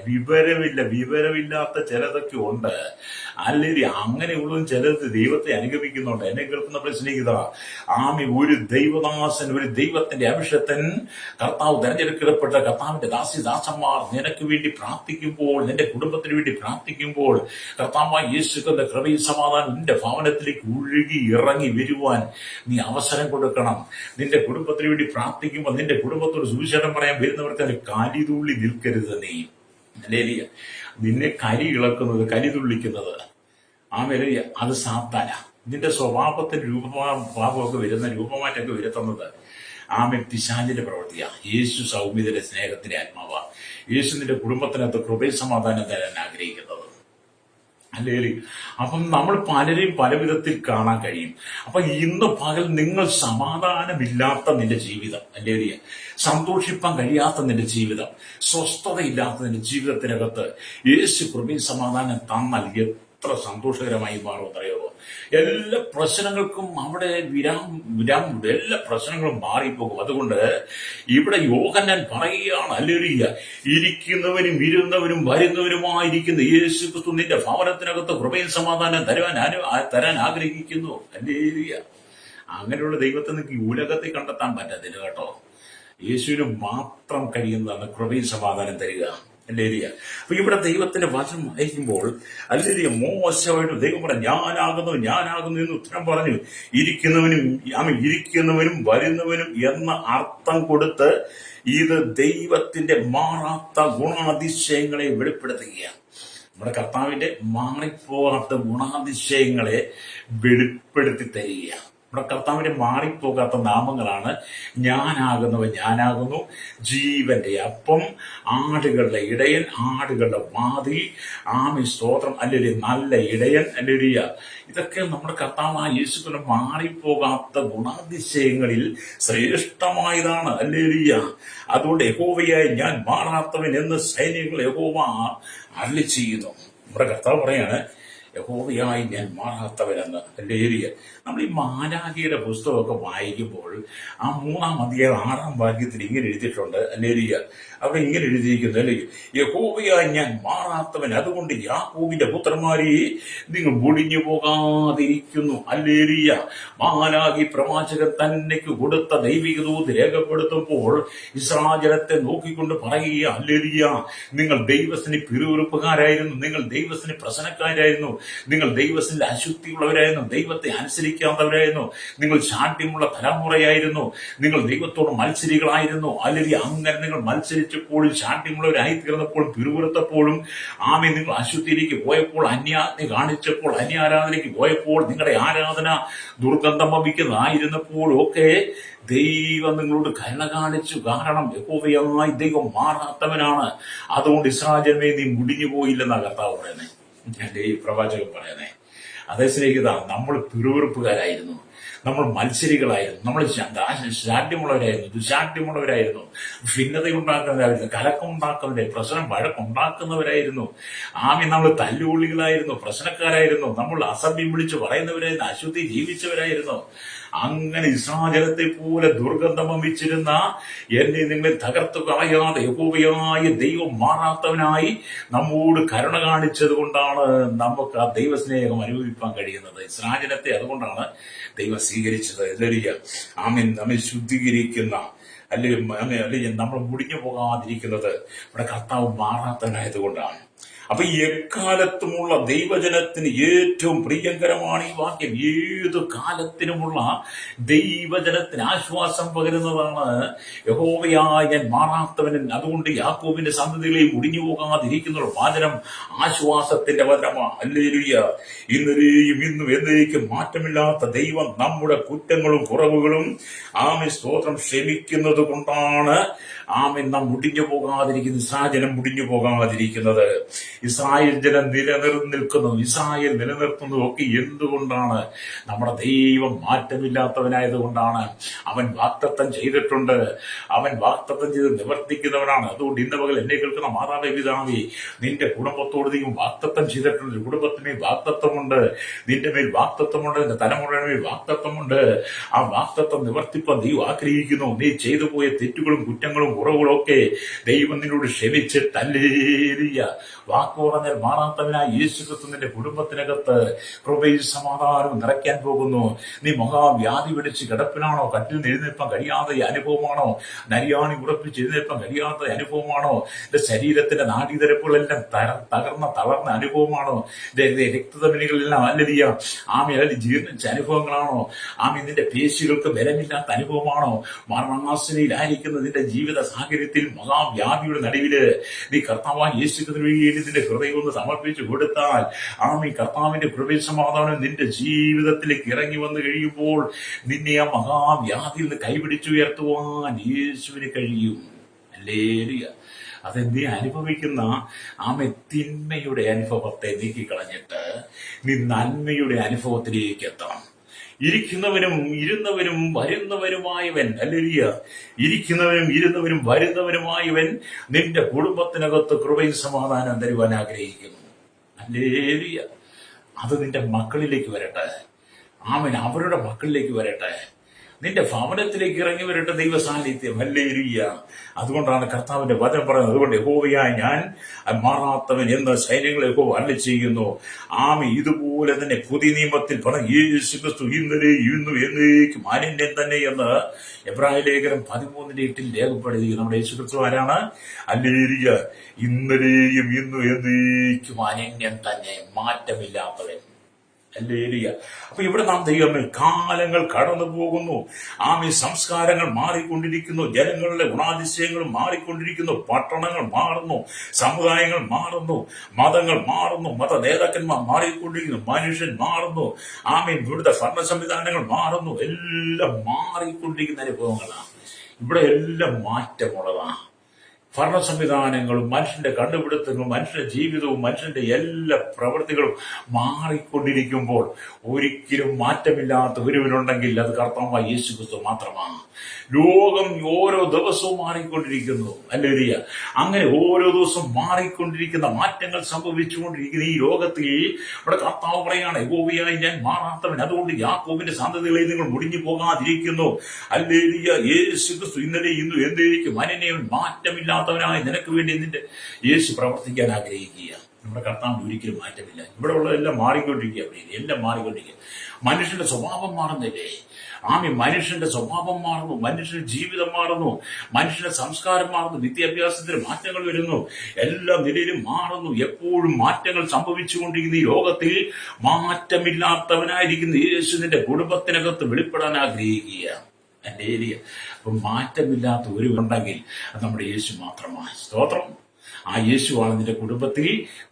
വിവരമില്ലാത്ത ചിലതൊക്കെ ഉണ്ട്. അല്ലെങ്കിൽ അങ്ങനെയുള്ളതും ചിലത് ദൈവത്തെ അനുഗമിക്കുന്നുണ്ട്. എന്നെ കേൾക്കുന്ന പ്രശ്നിക്കുക, ഒരു ദൈവദാസൻ, ഒരു ദൈവത്തിന്റെ അഭിഷക്തൻ, കർത്താവ് തെരഞ്ഞെടുക്കപ്പെട്ട കർത്താവിന്റെ ദാസന്മാർ നിനക്ക് വേണ്ടി പ്രാർത്ഥിക്കുമ്പോൾ, നിന്റെ കുടുംബത്തിന് വേണ്ടി പ്രാർത്ഥിക്കുമ്പോൾ കർത്താവായ യേശുവിന്റെ കൃപയും സമാധാനം നിന്റെ ഭവനത്തിലേക്ക് ഒഴുകി ഇറങ്ങി വരുവാൻ നീ അവസരം കൊടുക്കണം. നിന്റെ കുടുംബ കുടുംബത്തിന് വേണ്ടി പ്രാർത്ഥിക്കുമ്പോൾ നിന്റെ കുടുംബത്തോട് സുവിശേഷം പറയാൻ വരുന്നവർക്ക് അത് കലിതുള്ളി നിൽക്കരുത്. നീ ഹല്ലേലൂയ. നിന്നെ കലി ഇളക്കുന്നത്, കലി തുള്ളിക്കുന്നത് അത് സാത്താനാ. നിന്റെ സ്വഭാവത്തിന് ഭാവമൊക്കെ വരുന്ന രൂപമാറ്റമൊക്കെ വരുത്തുന്നത് പിശാചിന്റെ പ്രവൃത്തിയാ. യേശു സൗമ്യതയുടെ സ്നേഹത്തിന്റെ ആത്മാവാ. യേശു നിന്റെ കുടുംബത്തിനകത്ത് കൃപയും സമാധാനം തരാൻ ആഗ്രഹിക്കുന്നത്. അല്ലെങ്കിൽ അപ്പം നമ്മൾ പലരെയും പല വിധത്തിൽ കാണാൻ കഴിയും. അപ്പൊ ഇന്ന് പകൽ നിങ്ങൾ സമാധാനമില്ലാത്ത നിന്റെ ജീവിതം, അല്ലെങ്കിൽ സന്തോഷിപ്പാൻ കഴിയാത്ത നിന്റെ ജീവിതം, സ്വസ്ഥതയില്ലാത്ത നിന്റെ ജീവിതത്തിനകത്ത് യേശു കൃപയും സമാധാനം തന്നാൽ എത്ര സന്തോഷകരമായി മാറുമെന്നറിയോ? എല്ലാ പ്രശ്നങ്ങൾക്കും അവിടെ വിരാം എല്ലാ പ്രശ്നങ്ങളും മാറിപ്പോകും. അതുകൊണ്ട് ഇവിടെ യോഹന്നാൻ പറയുകയാണ്, ഹല്ലേലൂയ, ഇരിക്കുന്നവനും ഇരുന്നവനും വരുന്നവനുമായിരിക്കുന്ന യേശു ക്രിസ്തു നിന്റെ ഭവനത്തിനകത്ത് കൃപയും സമാധാനം തരാൻ ആഗ്രഹിക്കുന്നു. ഹല്ലേലൂയ. അങ്ങനെയുള്ള ദൈവത്തെ നിങ്ങൾക്ക് ഈ ഉലകത്തിൽ കണ്ടെത്താൻ പറ്റത്തില്ല കേട്ടോ. യേശുവിന് മാത്രം കഴിയുന്നതാണ് കൃപയും സമാധാനം തരിക. ഹല്ലേലൂയ. അപ്പൊ ഇവിടെ ദൈവത്തിന്റെ വചനം വായിക്കുമ്പോൾ ഹല്ലേലൂയ, മോശമായിട്ട് ദൈവം പറഞ്ഞു, ഞാനാകുന്നു എന്ന് ഉത്തരം പറഞ്ഞു. ഇരിക്കുന്നവനും വരുന്നവനും എന്ന അർത്ഥം കൊടുത്ത് ഇത് ദൈവത്തിന്റെ മാറാത്ത ഗുണാതിശയങ്ങളെ വെളിപ്പെടുത്തുകയാണ്. നമ്മുടെ കർത്താവിന്റെ മാറിപ്പോകാത്ത ഗുണാതിശയങ്ങളെ വെളിപ്പെടുത്തി തരികയാണ്. നമ്മുടെ കർത്താവിന്റെ മാറിപ്പോകാത്ത നാമങ്ങളാണ് ഞാനാകുന്നു, ജീവന്റെ അപ്പം, ആടുകളുടെ ഇടയൻ, ആടുകളുടെ വാതിൽ, സ്തോത്രം, അല്ലെങ്കിൽ നല്ല ഇടയൻ, അല്ലെങ്കിൽ ഇതൊക്കെ നമ്മുടെ കർത്താവായ യേശുവിന് മാറിപ്പോകാത്ത ഗുണാതിശയങ്ങളിൽ ശ്രേഷ്ഠമായതാണ്. ഹല്ലേലൂയ. അതുകൊണ്ട് യഹോവയായി ഞാൻ മാറാത്തവൻ എന്ന് സൈന്യങ്ങൾ യഹോവ അരുളി ചെയ്യുന്നു. നമ്മുടെ കർത്താവ് പറയാണ്, യഹോവയായി ഞാൻ മാറാത്തവനെന്ന്. ഹല്ലേലൂയ. നമ്മൾ ഈ മാലാഖയുടെ പുസ്തകമൊക്കെ വായിക്കുമ്പോൾ 3-ാം അധ്യായം 6-ാം വാക്യത്തിൽ ഇങ്ങനെ എഴുതിയിട്ടുണ്ട്. ഹല്ലേലൂയ. അവിടെ ഇങ്ങനെ എഴുതിയിരിക്കുന്നു, അല്ലേ, യഹോവയായി ഞാൻ മാറാത്തവൻ, അതുകൊണ്ട് യാക്കോബിന്റെ പുത്രന്മാരെ നിങ്ങൾ മുടിഞ്ഞു പോകാതിരിക്കുന്നു. ഹല്ലേലൂയ. മാലാഖി പ്രവാചകൻ തന്നെക്ക് കൊടുത്ത ദൈവിക ദൂത് രേഖപ്പെടുത്തുമ്പോൾ ഇസ്രായേലത്തെ നോക്കിക്കൊണ്ട് പറയുക, ഹല്ലേലൂയ, നിങ്ങൾ ദൈവത്തിന് പിറുവിറുപ്പുകാരായിരുന്നു, നിങ്ങൾ ദൈവത്തിന് പ്രശ്നക്കാരായിരുന്നു, നിങ്ങൾ ദൈവത്തിന്റെ അശുദ്ധിയുള്ളവരായിരുന്നു, ദൈവത്തെ അനുസരിക്കാത്തവരായിരുന്നു, നിങ്ങൾ ശാഠ്യമുള്ള തലമുറയായിരുന്നു, നിങ്ങൾ ദൈവത്തോട് മത്സരികളായിരുന്നു. അല്ലെങ്കിൽ അങ്ങനെ നിങ്ങൾ മത്സരിച്ചപ്പോഴും ശാഠ്യമുള്ളവരായി തീർന്നപ്പോൾ, പിറുവിറുത്തപ്പോഴും നിങ്ങൾ അശുദ്ധിയിലേക്ക് പോയപ്പോൾ, അന്യാജ്ഞ കാണിച്ചപ്പോൾ, അന്യാരാധനയ്ക്ക് പോയപ്പോൾ, നിങ്ങളുടെ ആരാധന ദുർഗന്ധം വമിക്കുന്നതായിരുന്നപ്പോഴും ഒക്കെ ദൈവം നിങ്ങളോട് കരുണ കാണിച്ചു. കാരണം യഹോവയായി ദൈവം മാറാത്തവനാണ്. അതുകൊണ്ട് ഇസ്രായേലേ നീ മുടിഞ്ഞു പോയില്ലെന്നാ കർത്താവ് പറയുന്നേ, എന്റെ ഈ പ്രവാചകൻ പറയുന്നേ. അതേ സ്നേഹിത, നമ്മൾ പിറുവിറുപ്പുകാരായിരുന്നു, നമ്മൾ മത്സരികളായിരുന്നു, നമ്മൾ ശാഠ്യമുള്ളവരായിരുന്നു, ദുശാഠ്യമുള്ളവരായിരുന്നു, ഭിന്നതയുണ്ടാക്കുന്നവരായിരുന്നു, കലക്കമുണ്ടാക്കുന്നവരായിരുന്നു, പ്രശ്നം വഴക്കുണ്ടാക്കുന്നവരായിരുന്നു. നമ്മൾ തല്ലുകൊള്ളികളായിരുന്നു, പ്രശ്നക്കാരായിരുന്നു, നമ്മൾ അസഭ്യം വിളിച്ച് പറയുന്നവരായിരുന്നു, അശുദ്ധി ജീവിച്ചവരായിരുന്നു. അങ്ങനെ ഇസ്രായേലത്തെ പോലെ ദുർഗന്ധം വമിച്ചിരുന്ന എന്നെ നിങ്ങളെ തകർത്തു കളയാതെ യഹോവയായ ദൈവം മാറാത്തവനായി നമ്മോട് കരുണ കാണിച്ചത് കൊണ്ടാണ് നമുക്ക് ആ ദൈവസ്നേഹം അനുഭവിക്കാൻ കഴിയുന്നത്. ഇസ്രായേലത്തെ അതുകൊണ്ടാണ് ദൈവം സ്വീകരിച്ചത്. ഹല്ലേലൂയ. നമ്മെ ശുദ്ധീകരിക്കുന്ന അല്ലെങ്കിൽ നമ്മൾ മുടിഞ്ഞു പോകാതിരിക്കുന്നത് നമ്മുടെ കർത്താവ് മാറാത്തവനായതുകൊണ്ടാണ്. അപ്പൊ എക്കാലത്തുമുള്ള ദൈവജനത്തിന് ഏറ്റവും പ്രിയങ്കരമാണ് ഈ വാക്യം. ഏതു കാലത്തിനുമുള്ള ദൈവജനത്തിന് ആശ്വാസം പകരുന്നതാണ് യഹോവയായ ഞാൻ മാറാത്തവനൻ, അതുകൊണ്ട് യാക്കോബിന്റെ സന്തതികളെയും മുടിഞ്ഞു പോകാതിരിക്കുന്ന വാചനം ആശ്വാസത്തിന്റെ വചനമാണ്. ഹല്ലേലൂയ. ഇന്നലെയും ഇന്നും എന്നേക്കും മാറ്റമില്ലാത്ത ദൈവം നമ്മുടെ കുറ്റങ്ങളും കുറവുകളും സ്തോത്രം ക്ഷമിക്കുന്നത് കൊണ്ടാണ് നാം മുടിഞ്ഞു പോകാതിരിക്കുന്നത്, ഇസ്രായേൽ മുടിഞ്ഞു പോകാതിരിക്കുന്നത്. ഇസ്രായേൽ ജനം നിലനിൽക്കുന്നതും ഇസ്രായേൽ നിലനിർത്തുന്നതും ഒക്കെ എന്തുകൊണ്ടാണ്? നമ്മുടെ ദൈവം മാറ്റമില്ലാത്തവനായത് കൊണ്ടാണ്. അവൻ വാഗ്ദത്തം ചെയ്തിട്ടുണ്ട്, അവൻ വാഗ്ദത്തം ചെയ്ത് നിവർത്തിക്കുന്നവനാണ്. അതുകൊണ്ട് ഇന്ന പകൽ എന്നെ കേൾക്കുന്ന മാതാവേ, പിതാവേ, നിന്റെ കുടുംബത്തോട് നീയും വാഗ്ദത്തം ചെയ്തിട്ടുണ്ട്. കുടുംബത്തിന്മേൽ വാഗ്ദത്തമുണ്ട്, നിന്റെ മേൽ വാഗ്ദത്തമുണ്ട്, നിന്റെ തലമുറയുടെ മേൽ വാഗ്ദത്തമുണ്ട്. ആ വാഗ്ദത്തം നിവർത്തിപ്പാൻ ദൈവം ആഗ്രഹിക്കുന്നു. നീ ചെയ്തു പോയ തെറ്റുകളും കുറ്റങ്ങളും കുറവുകളും ഒക്കെ ദൈവം നിന്നോട് ക്ഷമിച്ചിട്ട്, ഹല്ലേലൂയ, വാക്ക് പറഞ്ഞാൽ മാറാത്തവനായ യേശു ക്രിസ്തു നിന്റെ കുടുംബത്തിനകത്ത് കൃപയും സമാധാനവും നിറയ്ക്കാൻ പോകുന്നു. നീ മഹാവ്യാധി പിടിച്ച് കിടപ്പിലാണോ? കട്ടിൽ നിന്ന് എഴുന്നേൽപ്പാൻ കഴിയാത്ത അനുഭവമാണോ? നരിയാണി ഉറപ്പിച്ച് എഴുന്നേൽപ്പാൻ കഴിയാത്ത അനുഭവമാണോ? എന്റെ ശരീരത്തിന്റെ നാഡീതരപ്പുകളെല്ലാം തളർന്ന അനുഭവമാണോ? രക്തധമനികളെല്ലാം അല്ലലിയ ആമി ജീർണിച്ച അനുഭവങ്ങളാണോ? ആമി നിന്റെ പേശികൾക്ക് ബലമില്ലാത്ത അനുഭവമാണോ? മരണാസനയിലായിരിക്കുന്ന നിന്റെ ജീവിത സാഹചര്യത്തിൽ മഹാവ്യാധിയുടെ നടുവില് നീ കർത്താവായ യേശുവിന് വേണ്ടി നിന്റെ ഹൃദയം ഒന്ന് സമർപ്പിച്ചു കൊടുത്താൽ ആമി കർത്താവിന്റെ കൃപയും സമാധാനം നിന്റെ ജീവിതത്തിലേക്ക് ഇറങ്ങി വന്നു കഴിയുമ്പോൾ നിന്നെ ആ മഹാവ്യാധിയിൽ നിന്ന് കൈപിടിച്ചുയർത്തുവാൻ യേശുവിന് കഴിയും. ഹല്ലേലൂയ. അത് നീ അനുഭവിക്കുന്ന ആമെ തിന്മയുടെ അനുഭവത്തെ നീക്കിക്കളഞ്ഞിട്ട് നീ നന്മയുടെ അനുഭവത്തിലേക്ക് എത്തണം. ഇരിക്കുന്നവനും ഇരുന്നവനും വരുന്നവരുമായവൻ, ഹല്ലേലൂയ, ഇരിക്കുന്നവനും ഇരുന്നവനും വരുന്നവരുമായവൻ നിന്റെ കുടുംബത്തിനകത്ത് കൃപയും സമാധാനം തരുവാൻ ആഗ്രഹിക്കുന്നു. ഹല്ലേലൂയ. അത് നിന്റെ മക്കളിലേക്ക് വരട്ടെ. ആമേൻ. അവരുടെ മക്കളിലേക്ക് വരട്ടെ. നിന്റെ ഭവനത്തിലേക്ക് ഇറങ്ങി വരട്ടെ ദൈവ സാന്നിധ്യം. ഹല്ലേലൂയ. അതുകൊണ്ടാണ് കർത്താവിന്റെ വചനം പറയുന്നത്. അതുകൊണ്ട് യഹോവയായ ഞാൻ മാറാത്തവൻ എന്ന് സൈന്യങ്ങളെ യഹോവ അരുളിച്ചെയ്യുന്നു. ആമി ഇതുപോലെ തന്നെ പുതിയ നിയമത്തിൽ പറഞ്ഞ യേശു ക്രിസ്തു ഇന്നലെ ഇന്നും എന്നേക്കും അനന്യൻ തന്നെ എന്ന് എബ്രായ ലേഖനം 13:8 രേഖപ്പെടുത്തി. നമ്മുടെ യേശു ക്രിസ്തു ആരാണ്? ഹല്ലേലൂയ. ഇന്നലെയും ഇന്നും എന്നേക്കും അനന്യൻ തന്നെ, മാറ്റമില്ലാത്തവൻ. ഹല്ലേലൂയ. അപ്പൊ ഇവിടെ നാം ദൈവമേ കാലങ്ങൾ കടന്നു പോകുന്നു. ആമി സംസ്കാരങ്ങൾ മാറിക്കൊണ്ടിരിക്കുന്നു. ജനങ്ങളുടെ ഗുണാതിശയങ്ങൾ മാറിക്കൊണ്ടിരിക്കുന്നു. പട്ടണങ്ങൾ മാറുന്നു, സമുദായങ്ങൾ മാറുന്നു, മതങ്ങൾ മാറുന്നു, മത നേതാക്കന്മാർ മാറിക്കൊണ്ടിരിക്കുന്നു, മനുഷ്യൻ മാറുന്നു. ആമീൻ. ഇവിടുത്തെ ഭരണ സംവിധാനങ്ങൾ മാറുന്നു. എല്ലാം മാറിക്കൊണ്ടിരിക്കുന്ന അനുഭവങ്ങളാണ്. ഇവിടെ എല്ലാം മാറ്റമുള്ളതാണ്. ഭരണ സംവിധാനങ്ങളും മനുഷ്യന്റെ കണ്ടുപിടുത്തങ്ങളും മനുഷ്യന്റെ ജീവിതവും മനുഷ്യന്റെ എല്ലാ പ്രവൃത്തികളും മാറിക്കൊണ്ടിരിക്കുമ്പോൾ ഒരിക്കലും മാറ്റമില്ലാത്ത ഒരുവനുണ്ടെങ്കിൽ അത് കർത്താവായ യേശു ക്രിസ്തു മാത്രമാണ്. ലോകം ഓരോ ദിവസവും മാറിക്കൊണ്ടിരിക്കുന്നു. ഹല്ലേലൂയ. അങ്ങനെ ഓരോ ദിവസവും മാറിക്കൊണ്ടിരിക്കുന്ന മാറ്റങ്ങൾ സംഭവിച്ചുകൊണ്ടിരിക്കുന്ന ഈ ലോകത്തിൽ ഇവിടെ കർത്താവ് പറയാണ്, യഹോവയായി ഞാൻ മാറാത്തവൻ, അതുകൊണ്ട് യാക്കോബിന്റെ സന്തതികളെ നിങ്ങൾ മുടിഞ്ഞു പോകാതിരിക്കുന്നു. ഹല്ലേലൂയ. യേശു ക്രിസ്തു ഇന്നലെ ഇന്നും എന്നേക്കും അനന്യൻ, മാറ്റമില്ലാത്തവനായി നിനക്ക് വേണ്ടി നിന്റെ യേശു പ്രവർത്തിക്കാൻ ആഗ്രഹിക്കുക. നമ്മുടെ കർത്താവിന് ഒരിക്കലും മാറ്റമില്ല. ഇവിടെ ഉള്ളതെല്ലാം മാറിക്കൊണ്ടിരിക്കുക. എല്ലാം മാറിക്കൊണ്ടിരിക്കുക. മനുഷ്യന്റെ സ്വഭാവം മാറുന്നില്ലേ? ആമി. മനുഷ്യന്റെ സ്വഭാവം മാറുന്നു, മനുഷ്യന്റെ ജീവിതം മാറുന്നു, മനുഷ്യന്റെ സംസ്കാരം മാറുന്നു, വിദ്യാഭ്യാസത്തിന് മാറ്റങ്ങൾ വരുന്നു, എല്ലാ നിലയിലും മാറുന്നു. എപ്പോഴും മാറ്റങ്ങൾ സംഭവിച്ചുകൊണ്ടിരിക്കുന്ന ഈ ലോകത്തിൽ മാറ്റമില്ലാത്തവനായിരിക്കുന്ന യേശു നിന്റെ കുടുംബത്തിനകത്ത് വെളിപ്പെടാൻ ആഗ്രഹിക്കുക. ഹല്ലേലൂയ. അപ്പൊ മാറ്റമില്ലാത്ത ഒരുവരുണ്ടെങ്കിൽ അത് നമ്മുടെ യേശു മാത്രമാണ്. സ്തോത്രം. ആ യേശുവാണ് നിന്റെ കുടുംബത്തിൽ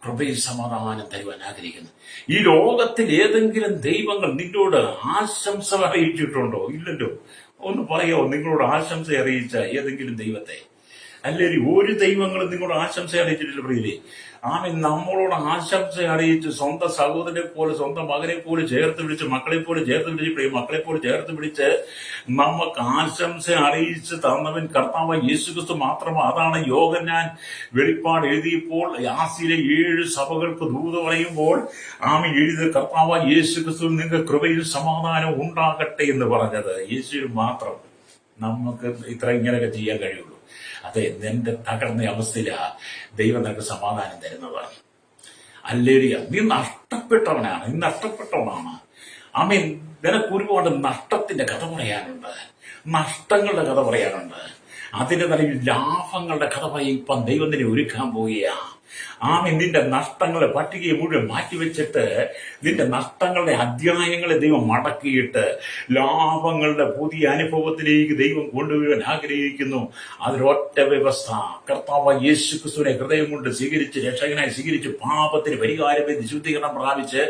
കൃപയും സമാധാനം തരുവാൻ ആഗ്രഹിക്കുന്നത്. ഈ ലോകത്തിൽ ഏതെങ്കിലും ദൈവങ്ങൾ നിന്നോട് ആശംസ അറിയിച്ചിട്ടുണ്ടോ? ഇല്ലല്ലോ. ഒന്ന് പറയോ, നിങ്ങളോട് ആശംസ അറിയിച്ച ഏതെങ്കിലും ദൈവത്തെ? അല്ലെങ്കിൽ ഒരു ദൈവങ്ങളും നിങ്ങളോട് ആശംസ അറിയിച്ചിട്ടില്ല പ്രിയരെ. ആമീൻ. നമ്മളോട് ആശംസ അറിയിച്ച് സ്വന്തം സഹോദരനെ പോലെ സ്വന്തം മകനെ പോലെ ചേർത്ത് പിടിച്ച് മക്കളെ പോലെ ചേർത്ത് പിടിച്ച് മക്കളെ പോലെ ചേർത്ത് പിടിച്ച് നമുക്ക് ആശംസ അറിയിച്ച് തന്നവൻ കർത്താവ് യേശു ക്രിസ്തു മാത്രമാണ്. അതാണ് യോഹന്നാൻ വെളിപ്പാട് എഴുതിയപ്പോൾ ആസിയിലെ 7 സഭകൾക്ക് ദൂത് പറയുമ്പോൾ ആമീൻ എഴുതിയ കർത്താവ് യേശു ക്രിസ്തു നിങ്ങൾക്ക് കൃപയിൽ സമാധാനം ഉണ്ടാകട്ടെ എന്ന് പറഞ്ഞത്. യേശുവിൽ മാത്രം നമുക്ക് ഇങ്ങനെയൊക്കെ ചെയ്യാൻ കഴിയുള്ളൂ. അതെ, നിന്റെ തകർന്ന അവസ്ഥയിലാ ദൈവം നിനക്ക് സമാധാനം തരുന്നതാണ്. ഹല്ലേലൂയ. നീ നഷ്ടപ്പെട്ടവനാണ്. ആമേൻ. നിനക്ക് ഒരുപാട് നഷ്ടത്തിന്റെ കഥ പറയാനുണ്ട്, നഷ്ടങ്ങളുടെ കഥ പറയാനുണ്ട്. അതിന്റെ നിലയിൽ ലാഭങ്ങളുടെ കഥ ഇപ്പം ദൈവം തന്നെ ഒരുക്കാൻ പോവുകയാ. ആമീൻ. നിന്റെ നഷ്ടങ്ങളെ പട്ടികയെ മുഴുവൻ മാറ്റിവെച്ചിട്ട് നിന്റെ നഷ്ടങ്ങളുടെ അധ്യായങ്ങളെ ദൈവം മടക്കിയിട്ട് ലാഭങ്ങളുടെ പുതിയ അനുഭവത്തിലേക്ക് ദൈവം കൊണ്ടുവരാൻ ആഗ്രഹിക്കുന്നു. അതിലൊറ്റ വ്യവസ്ഥ, കർത്താവ് യേശു ക്രിസ്തുവിനെ ഹൃദയം കൊണ്ട് സ്വീകരിച്ച് രക്ഷകനായി സ്വീകരിച്ച് പാപത്തിന് പരിഹാരം ചെയ്ത് ശുദ്ധീകരണം പ്രാപിച്ച്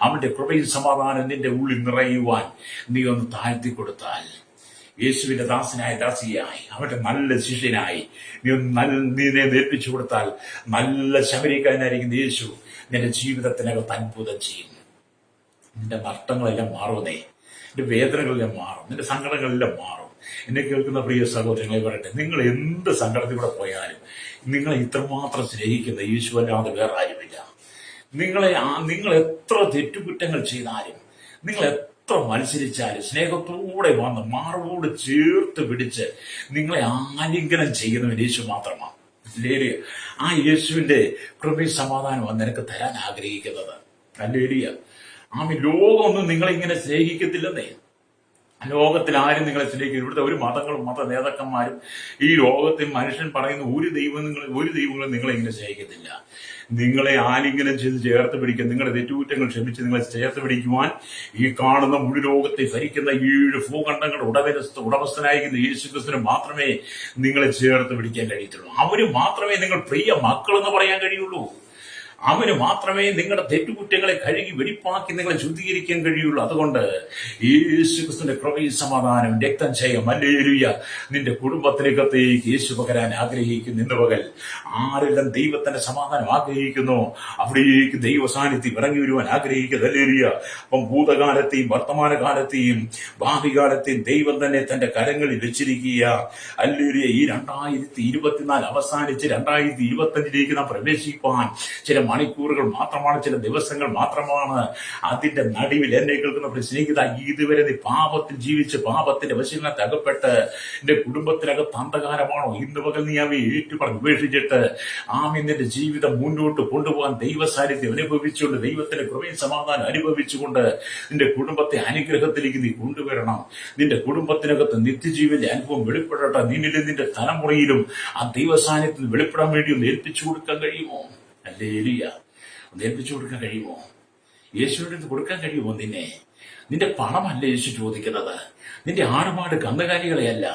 അവന്റെ കൃപയും സമാധാനം നിന്റെ ഉള്ളിൽ നിറയുവാൻ നീ ഒന്ന് താഴ്ത്തി കൊടുത്താൽ, യേശുവിന്റെ ദാസനായ ദാസിയായി അവന്റെ നല്ല ശിഷ്യനായി നീനെ ഏൽപ്പിച്ചു കൊടുത്താൽ നല്ല ശമരിക്കാരനായിരിക്കുന്ന യേശു നിന്റെ ജീവിതത്തിനകത്ത് അത്ഭുതം ചെയ്യും. നിന്റെ നഷ്ടങ്ങളെല്ലാം മാറുന്നേ, നിന്റെ വേദനകളെല്ലാം മാറും, നിന്റെ സങ്കടങ്ങളെല്ലാം മാറും. എന്നെ കേൾക്കുന്ന പ്രിയ സഹോദരങ്ങളെ പറയട്ടെ, നിങ്ങൾ എന്ത് സങ്കടത്തിലൂടെ പോയാലും നിങ്ങളെ ഇത്രമാത്രം സ്നേഹിക്കുന്ന യേശു അല്ലാതെ വേറെ ആരുമില്ല. നിങ്ങൾ എത്ര തെറ്റുകുറ്റങ്ങൾ ചെയ്താലും, നിങ്ങൾ എത്ര മത്സരിച്ചാലും സ്നേഹത്തോടെ വന്ന് മാറോട് ചേർത്ത് പിടിച്ച് നിങ്ങളെ ആലിംഗനം ചെയ്യുന്നവൻ യേശു മാത്രമാണ്. ഹല്ലേലൂയ. ആ യേശുവിന്റെ കൃപയും സമാധാനമാണ് നിനക്ക് തരാൻ ആഗ്രഹിക്കുന്നത്. ഹല്ലേലൂയ. ലോകമൊന്നും നിങ്ങളെ ഇങ്ങനെ സ്നേഹിക്കത്തില്ലെന്നേ. ലോകത്തിൽ ആരും നിങ്ങളെ സ്നേഹിക്കും. ഇവിടുത്തെ ഒരു മതങ്ങളും മത നേതാക്കന്മാരും ഈ ലോകത്തിൽ മനുഷ്യൻ പറയുന്ന ഒരു ദൈവങ്ങളും നിങ്ങളെ ഇങ്ങനെ സ്നേഹിക്കത്തില്ല. നിങ്ങളെ ആലിംഗനം ചെയ്ത് ചേർത്ത് പിടിക്കുക, നിങ്ങളുടെ തെറ്റുകുറ്റങ്ങൾ ക്ഷമിച്ച് നിങ്ങളെ ചേർത്ത് പിടിക്കുവാൻ ഈ കാണുന്ന മുഴു ലോകത്തെ ഭരിക്കുന്ന 7 ഭൂഖണ്ഡങ്ങളുടെ ഉടമസ്ഥനായിരിക്കുന്ന യേശുക്രിസ്തുവിന് മാത്രമേ നിങ്ങളെ ചേർത്ത് പിടിക്കാൻ കഴിയത്തുള്ളൂ. അവന് മാത്രമേ നിങ്ങൾ പ്രിയ മക്കളെന്ന് പറയാൻ കഴിയുള്ളൂ. അവന് മാത്രമേ നിങ്ങളുടെ തെറ്റുകുറ്റങ്ങളെ കഴുകി വെടിപ്പാക്കി നിങ്ങളെ ശുദ്ധീകരിക്കാൻ കഴിയുള്ളൂ. അതുകൊണ്ട് യേശുക്രിസ്തുവിന്റെ കൃപയും സമാധാനം രക്തം ചെയ്യാം. ഹല്ലേലൂയ. നിന്റെ കുടുംബത്തിനകത്തേക്ക് യേശു പകരാൻ ആഗ്രഹിക്കുന്നു. ഇന്ന് പകൽ ആരെല്ലാം ദൈവത്തിന്റെ സമാധാനം ആഗ്രഹിക്കുന്നു അവിടേക്ക് ദൈവ സാന്നിധ്യം ഇറങ്ങി വരുവാൻ ആഗ്രഹിക്കുന്നു. ഹല്ലേലൂയ. അപ്പം ഭൂതകാലത്തെയും വർത്തമാനകാലത്തെയും ഭാവി കാലത്തെയും ദൈവം തന്നെ തന്റെ കരങ്ങളിൽ വെച്ചിരിക്കുക. ഹല്ലേലൂയ. ഈ 2024 അവസാനിച്ച് 2025 നാം പ്രവേശിപ്പാൻ ചില മണിക്കൂറുകൾ മാത്രമാണ്, ചില ദിവസങ്ങൾ മാത്രമാണ്. അതിന്റെ നടുവിൽ എന്നെ കേൾക്കുന്ന സ്നേഹിത, ഇതുവരെ നീ പാപത്തിൽ ജീവിച്ച് പാപത്തിന്റെ വശീകരണത്തെ അകപ്പെട്ട് എന്റെ കുടുംബത്തിനകത്ത് അന്ധകാരമാണോ? ഇന്ന് പകൽ നീ അവയെ ഏറ്റുപറഞ്ഞ് ഉപേക്ഷിച്ചിട്ട് നിന്റെ ജീവിതം മുന്നോട്ട് കൊണ്ടുപോകാൻ ദൈവ സാന്നിധ്യം അനുഭവിച്ചുകൊണ്ട് ദൈവത്തിന്റെ കൃപയും സമാധാനം അനുഭവിച്ചുകൊണ്ട് നിന്റെ കുടുംബത്തെ അനുഗ്രഹത്തിലേക്ക് നീ കൊണ്ടുവരണം. നിന്റെ കുടുംബത്തിനകത്ത് നിത്യജീവന്റെ അനുഭവം വെളിപ്പെടട്ടെ. നിന്നിലും നിന്റെ തലമുറയിലും ആ ദൈവ സാന്നിധ്യത്തിൽ വെളിപ്പെടാൻ വേണ്ടി ഒന്ന് ഏൽപ്പിച്ചു കൊടുക്കാൻ കഴിയുമോ? ഹല്ലേലൂയ. ഒന്ന് ഏൽപ്പിച്ചു കൊടുക്കാൻ കഴിയുമോ? യേശുവിന്റെ അടുത്ത് കൊടുക്കാൻ കഴിയുമോ? നിന്റെ പണമല്ല യേശു ചോദിക്കുന്നത്, നിന്റെ ആടുമാട് കന്നുകാലികളെയല്ല,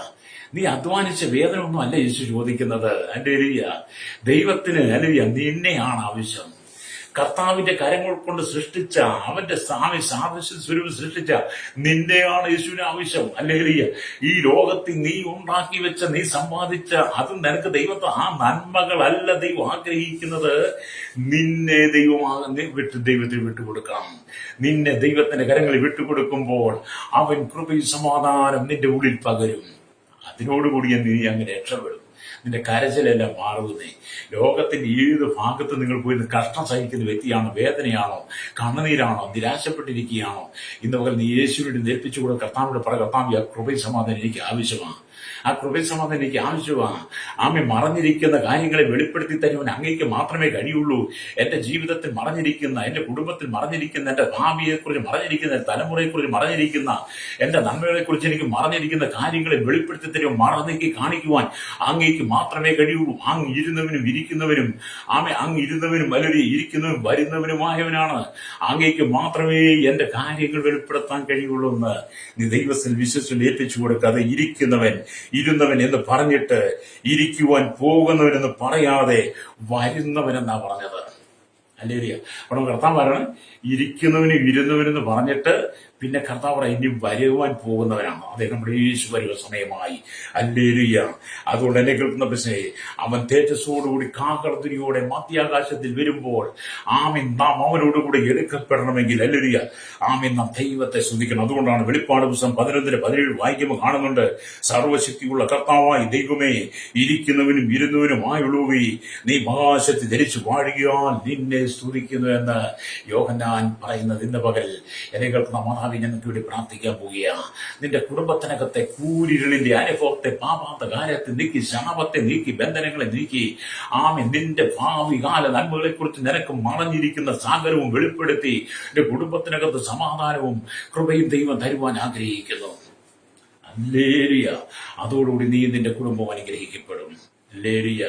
നീ അധ്വാനിച്ച വേദന ഒന്നും അല്ല യേശു ചോദിക്കുന്നത്. ഹല്ലേലൂയ. ദൈവത്തിന് ഹല്ലേലൂയ നിന്നെയാണ് ആവശ്യം. കർത്താവിന്റെ കരങ്ങൾ കൊണ്ട് സൃഷ്ടിച്ച അവന്റെ സാദൃശ്യ സ്വരൂപം സൃഷ്ടിച്ച നിന്നെയാണ് യേശുവിന് ആവശ്യം. ഹല്ലേലൂയ. ഈ ലോകത്തിൽ നീ ഉണ്ടാക്കി വെച്ച, നീ സമ്പാദിച്ച അത് നിനക്ക് ദൈവത്തെ ആ നന്മകളല്ല ദൈവം ആഗ്രഹിക്കുന്നത്. നിന്നെ ദൈവത്തിന് വിട്ടുകൊടുക്കണം. നിന്നെ ദൈവത്തിന്റെ കരങ്ങളിൽ വിട്ടുകൊടുക്കുമ്പോൾ അവൻ കൃപയും സമാധാനം നിന്റെ ഉള്ളിൽ പകരും. അതിനോടുകൂടി നീ അങ്ങനെ രക്ഷപ്പെടും. നിന്റെ കരച്ചിലെല്ലാം മാറുന്നേ. ലോകത്തിന്റെ ഏത് ഭാഗത്ത് നിങ്ങൾ പോയി കഷ്ടം സഹിക്കുന്ന വ്യക്തിയാണോ, വേദനയാണോ, കണ്ണുനീരാണോ, നിരാശപ്പെട്ടിരിക്കുകയാണോ, ഇന്ന് പകൽ നീ യേശുവിനെ ഏൽപ്പിച്ചു കൂടെ കർത്താവിനോട് പറ, കർത്താവ്, ആ കൃപയും സമാധാനം എനിക്ക് ആവശ്യമാണ്. ആ കൃപയും സമാധാനം എനിക്ക് ആവശ്യമാണ്. മറഞ്ഞിരിക്കുന്ന കാര്യങ്ങളെ വെളിപ്പെടുത്തി തരുവാൻ അങ്ങേക്ക് മാത്രമേ കഴിയുള്ളൂ. എന്റെ ജീവിതത്തിൽ മറഞ്ഞിരിക്കുന്ന, എന്റെ കുടുംബത്തിൽ മറഞ്ഞിരിക്കുന്ന, എന്റെ ഭാവിയെക്കുറിച്ച് മറഞ്ഞിരിക്കുന്ന, എന്റെ തലമുറയെക്കുറിച്ച് മറഞ്ഞിരിക്കുന്ന, എന്റെ നന്മകളെക്കുറിച്ച് എനിക്ക് മറഞ്ഞിരിക്കുന്ന കാര്യങ്ങളെ വെളിപ്പെടുത്തി തരുവാൻ, മറന്നേക്ക് കാണിക്കുവാൻ അങ്ങേക്ക് മാത്രമേ കഴിയുള്ളൂ. അങ്ങ് ഇരുന്നവനും ഇരിക്കുന്നവനും അങ്ങ് ഇരുന്നവനും വലരി ഇരിക്കുന്നവനും വരുന്നവനുമായവനാണ്. അങ്ങേക്ക് മാത്രമേ എന്റെ കാര്യങ്ങൾ വെളിപ്പെടുത്താൻ കഴിയുള്ളൂ എന്ന് നീ ദൈവത്തിൽ വിശ്വസിച്ച് ഏൽപ്പിച്ചു കൊടുക്കാതെ, ഇരുന്നവൻ എന്ന് പറഞ്ഞിട്ട് ഇരിക്കുവാൻ പോകുന്നവനെന്ന് പറയാതെ വരുന്നവനെന്നാ പറഞ്ഞത്. ഹല്ലേലൂയ. അപ്പോൾ കർത്താവ് പറയണം, ഇരിക്കുന്നവനും ഇരുന്നവനെന്ന് പറഞ്ഞിട്ട് പിന്നെ കർത്താവ് ഇനി വരുവാൻ പോകുന്നവനാണ്. അദ്ദേഹം നമ്മുടെ യേശു വരുന്ന സമയമായി. ഹല്ലേലൂയ. അതുകൊണ്ട് എന്നെ കേൾക്കുന്ന പ്രശ്നേ, അവൻ തേജസ്സോടുകൂടി കാഹളധ്വനിയോടെ മധ്യാകാശത്തിൽ വരുമ്പോൾ നാം അവനോടുകൂടി എടുക്കപ്പെടണമെങ്കിൽ ഹല്ലേലൂയ നാം ദൈവത്തെ സ്തുതിക്കണം. അതുകൊണ്ടാണ് വെളിപ്പാട് പുസ്തകം 11:17 വായിക്കുമ്പോൾ കാണുന്നുണ്ട്, സർവശക്തിയുള്ള കർത്താവായി ദൈവമേ, ഇരിക്കുന്നവനും ഇരുന്നവനുമായുള്ളവേ, നീ മഹാശക്തി ധരിച്ചു വാഴുകയാൽ നിന്നെ സ്തുതിക്കുന്നു എന്ന് യോഹന്നാൻ പറയുന്നത്. ഇന്ന് പകൽ എന്നെ കേൾക്കുന്ന ഞങ്ങൾക്ക് വേണ്ടി പ്രാർത്ഥിക്കാൻ പോവുകയാണ്. നിന്റെ കുടുംബത്തിനകത്തെ കൂരിരുളിന്റെ അനുഭവത്തെ, പാപാന്തകാലത്തെ നീക്കി, ശാപത്തെ നീക്കി, ബന്ധനങ്ങളെ നീക്കി നിന്റെ ഭാവി കാല നന്മകളെ കുറിച്ച് നിനക്ക് മറഞ്ഞിരിക്കുന്ന സാഗരവും വെളിപ്പെടുത്തി നിന്റെ കുടുംബത്തിനകത്ത് സമാധാനവും കൃപയും ദൈവം തരുവാൻ ആഗ്രഹിക്കുന്നു. ഹല്ലേലൂയ. അതോടുകൂടി നീ നിന്റെ കുടുംബം അനുഗ്രഹിക്കപ്പെടും. ഹല്ലേലൂയ.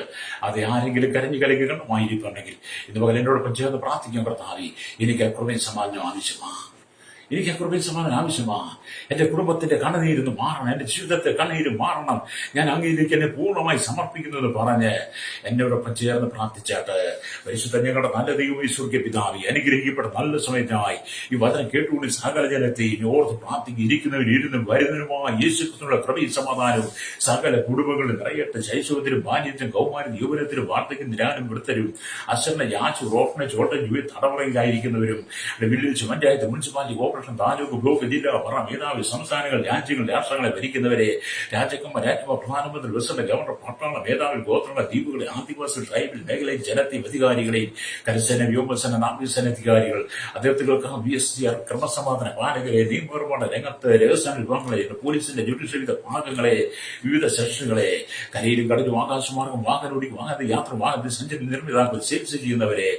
അത് ആരെങ്കിലും കരഞ്ഞു കലങ്ങുകണമായിരിക്കുന്നുണ്ടെങ്കിൽ ഇന്ന് പകൽ എന്നോടൊപ്പം ചേർന്ന് പ്രാർത്ഥിക്കാൻ, കർത്താവേ, എനിക്ക് കൃപയും സമാധാനം ആവശ്യമാണ്. എനിക്ക് കൃപയും സമാധാനം ആവശ്യമാണ്. എന്റെ കുടുംബത്തിന്റെ കണ്ണുനീരൊന്ന് മാറണം, എന്റെ ജീവിതത്തെ കണ്ണീര് മാറണം. ഞാൻ അങ്ങയിലേക്ക് എന്നെ പൂർണ്ണമായി സമർപ്പിക്കുന്നു എന്ന് പറഞ്ഞ് എന്നോടൊപ്പം ചേർന്ന് പ്രാർത്ഥിച്ചാട്ട്, പരിശുദ്ധ ഞങ്ങളുടെ നല്ല ദൈവം ഈശ്വരന്റെ പിതാവേ, അനുഗ്രഹിക്കപ്പെട്ട നല്ല സമയത്തായി ഈ വചനം കേട്ടുകൊണ്ട് സകല ജനത്തെ ഓർത്ത് പ്രാർത്ഥിക്കുക. ഇരിക്കുന്നവരും ഇരുന്നും വരുന്നവരുമായ യേശുക്രിസ്തുവിന്റെ കൃപയും സമാധാനവും സകല കുടുംബങ്ങളിൽ നിറയട്ടെ. ശൈശവത്തിലും ബാല്യത്തിലും കൗമാരം യൗവനത്തിലും വാർദ്ധക്യം നിരാനും വൃത്തരും അശരണ യാച്ചു റോഫ്നെ ചോട്ടൻ തടവറയിലായിരിക്കുന്നവരും village panchayat municipality corporation, taluk, block, ജില്ല, പറ, മേധാവി, സംസ്ഥാനങ്ങൾ, രാജ്യങ്ങൾ, രാഷ്ട്രങ്ങളെ ഭരിക്കുന്നവരെ, രാജാക്കന്മാർ, രാജ്യസഭ, പ്രധാനമന്ത്രി, പ്രസിഡന്റ്, ഗവർണർ, പട്ടാള മേധാവി, ഗോത്രങ്ങളെ, ദ്വീപുകളെ, ആദിവാസി, ട്രൈബൽ മേഖലയിൽ, ജനത്തെയും അധികാരികളെയും, കരസേന, വ്യോമസേന, നാവികസേന അധികാരികൾ, അതിർത്തികൾക്ക് BSGR, ക്രമസമാധാന പാലകരെ, നിയമനിർമ്മാണ രംഗത്ത് രഹസ്യ വിഭാഗങ്ങളെ, പോലീസിന്റെ ജുഡീഷ്യൽ ഭാഗങ്ങളെ, വിവിധ സെക്ഷനുകളെ, കരയിലും കടലും ആകാശമാർഗം വാഹനോടി വാഹന യാത്ര വാഹനത്തിൽ സഞ്ചരി നിർമ്മിതാക്കൾ, സെയിൽസ് ചെയ്യുന്നവരെ,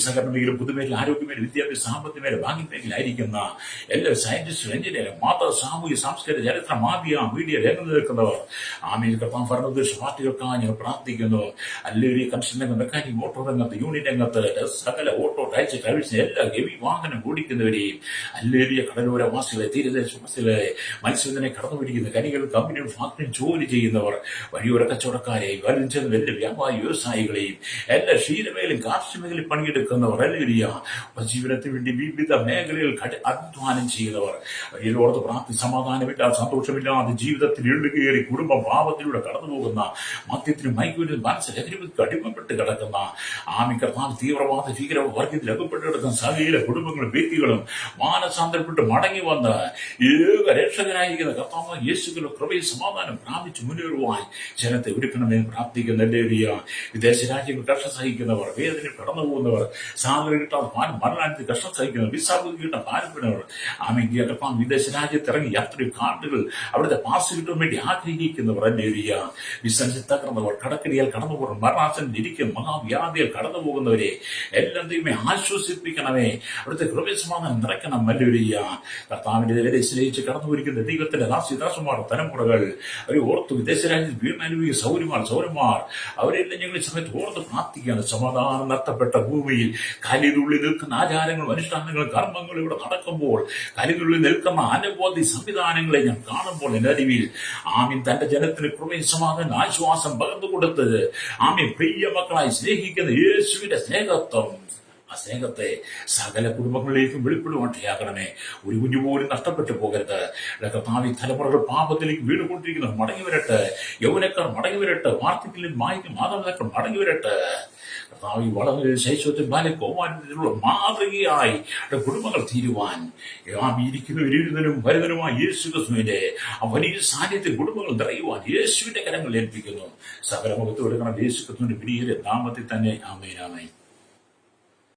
സഹകരണ മേഖല, പൊതുമേഖല, ആരോഗ്യമേഖല, വിദ്യാഭ്യാസ, സാമ്പത്തിക മേഖല, ബാങ്കിംഗ് മേഖലയിലായിരിക്കുന്ന എല്ലാ സയന്റിസ്റ്റും, എഞ്ചിനീയർ, മത, സാമൂഹിക, സാംസ്കാരിക, ചരിത്ര, മീഡിയ രംഗത്ത് നിൽക്കുന്നവർ, കർത്താവ് ഭരണോദ്ദേശ പാർട്ടികൾക്കായി ഞങ്ങൾ പ്രാർത്ഥിക്കുന്നു. അല്ലെങ്കിൽ കൺസ്ട്രക്ഷൻ രംഗം, മെക്കാനിക്, ഓട്ടോ രംഗത്ത്, യൂണിറ്റ് രംഗത്ത്, സകല ഓട്ടോ, ടാക്സി, ട്രാവൽസിന് എല്ലാ ഹെവി വാഹനം ഓടിക്കുന്നവരെയും, അല്ലേറിയ കടലോരവാസികളെ, തീരദേശവാസികളെ, മത്സ്യബന്ധനെ കടന്നുപിടിക്കുന്ന കനികൾ, കമ്പനികൾ, ഫാക്ടറിയിൽ ജോലി ചെയ്യുന്നവർ, വഴിയോര കച്ചവടക്കാരെ, വലിയ വലിയ വ്യാപാരി വ്യവസായികളെയും, എല്ലാ ക്ഷീരമേഖലയും കാർഷിക മേഖലയിൽ പണിയെടുക്കുന്നവർ, അല്ലേറിയ ഉപജീവനത്തിന് വേണ്ടി വിവിധ മേഖലയിൽ അധ്വാനം ചെയ്യുന്നവർ, വഴിയിലോർത്ത് പ്രാർത്ഥി, സമാധാനമില്ലാതെ, സന്തോഷമില്ലാതെ, ജീവിതത്തിൽ ഇള്ളുകയറി കുടുംബ പാപത്തിലൂടെ കടന്നുപോകുന്ന, മദ്യത്തിനും മയക്കുവിനും മനസ്സ് ലഹരിക്ക് അടിമപ്പെട്ട് കിടക്കുന്ന, കർത്താവ് തീവ്രവാദ ഭീകരവർഗത്തിൽ അകപ്പെട്ട് കിടക്കുന്ന സകല കുടുംബങ്ങളും വ്യക്തികളും മാനസാന്തരപ്പെട്ട് മടങ്ങി വന്ന് ഏക രക്ഷകനായിരിക്കുന്ന കർത്താവ് യേശുവിന്റെ കൃപയും സമാധാനം പ്രാപിച്ച് മുന്നേറുവാൻ ജനത്തെ ഒരുക്കണമെന്ന് പ്രാർത്ഥിക്കുന്ന എല്ലാ വിദേശ രാജ്യങ്ങൾ കഷ്ടം സഹിക്കുന്നവർ, വേദന കടന്നു പോകുന്നവർ, സാലറി കിട്ടാതെ മരണത്തിൽ കഷ്ടം സഹിക്കുന്നവർ, വിസാബ് കിട്ടാൻ പാരപ്പെടുന്നവർ, കർത്താവ് വിദേശ രാജ്യത്ത് ഇറങ്ങി യാത്രയും കാർഡുകൾ അവിടുത്തെ പാസ് കിട്ടാൻ വേണ്ടി ആഗ്രഹിക്കുന്നവർ, എല്ലാ ബിസിനസ് തകർന്നവർ, കടക്കടിയാൽ കടന്നുപോകുന്ന, മരണാസനം ഇരിക്കും മഹാവ്യാധിയാൽ കടന്നു പോകുന്നവരെ എല്ലാം ദൈവമേ ആശ്വസിപ്പിക്കണമേ. അവിടുത്തെ കൃപയും സമാധാനം നിറയ്ക്കണം. മല്ലൊരിയ കർത്താവിന്റെ വരെ സ്നേഹിച്ച് കടന്നുപോയിരിക്കുന്ന ദൈവത്തിന്റെ ദാസിദാസന്മാർ, തലമുറകൾ അവരെ ഓർത്ത് വിദേശ രാജ്യത്ത് വീണനുഭവിയ സൗരന്മാർ അവരെല്ലാം ഞങ്ങൾ സമയത്ത് ഓർത്ത് പ്രാർത്ഥിക്കുകയാണ്. സമാധാനം നഷ്ടപ്പെട്ട ഭൂമിയിൽ കലിതുള്ളിൽ നിൽക്കുന്ന ആചാരങ്ങളും അനുഷ്ഠാനങ്ങളും കർമ്മങ്ങളും ഇവിടെ നടക്കുമ്പോൾ, കലിതുള്ളിൽ നിൽക്കുന്ന അനവധി സംവിധാനങ്ങളെ ഞാൻ കാണുമ്പോൾ എന്റെ അറിവിൽ തന്റെ ജനത്തിന് കൃപയും സമാധാനം ആശ്വാസം പകർന്നു കൊടുത്തത് പ്രിയ മക്കളായി സ്നേഹിക്കുന്ന യേശുവിന്റെ സ്നേഹത്വം, ആ സ്നേഹത്തെ സകല കുടുംബങ്ങളിലേക്കും വെളിപ്പെടുവാണ്ടിയാകണമേ. ഒരു കുഞ്ഞു പോലും നഷ്ടപ്പെട്ടു പോകരുത്. കർത്താവ് തലമുറകൾ പാപത്തിലേക്ക് വീണുകൊണ്ടിരിക്കുന്നവർ മടങ്ങി വരട്ടെ, യൗവനക്കാർ മടങ്ങി വരട്ടെ, വാർദ്ധക്യത്തിൽ മാതാപിതാക്കൾ മടങ്ങി വരട്ടെ. കർത്താവ് വളരെ ശൈശവത്തിൽ ബാല്യകൗമാരത്തിലുള്ള മാതൃകയായി കുടുംബങ്ങൾ തീരുവാൻ ഇരിക്കുന്നവരും വരുന്നവരുമായ യേശു ക്രിസ്തുവിന്റെ ആ വലിയ സാന്നിധ്യത്തിൽ കുടുംബങ്ങൾ നിറയുവാൻ യേശുവിന്റെ കരങ്ങൾ ഏൽപ്പിക്കുന്നു. സകല മുഖത്ത് കൊടുക്കണം യേശു ക്രിസ്തുവിന്റെ വലിയ നാമത്തിൽ തന്നെ. ആമേൻ, ആമേൻ.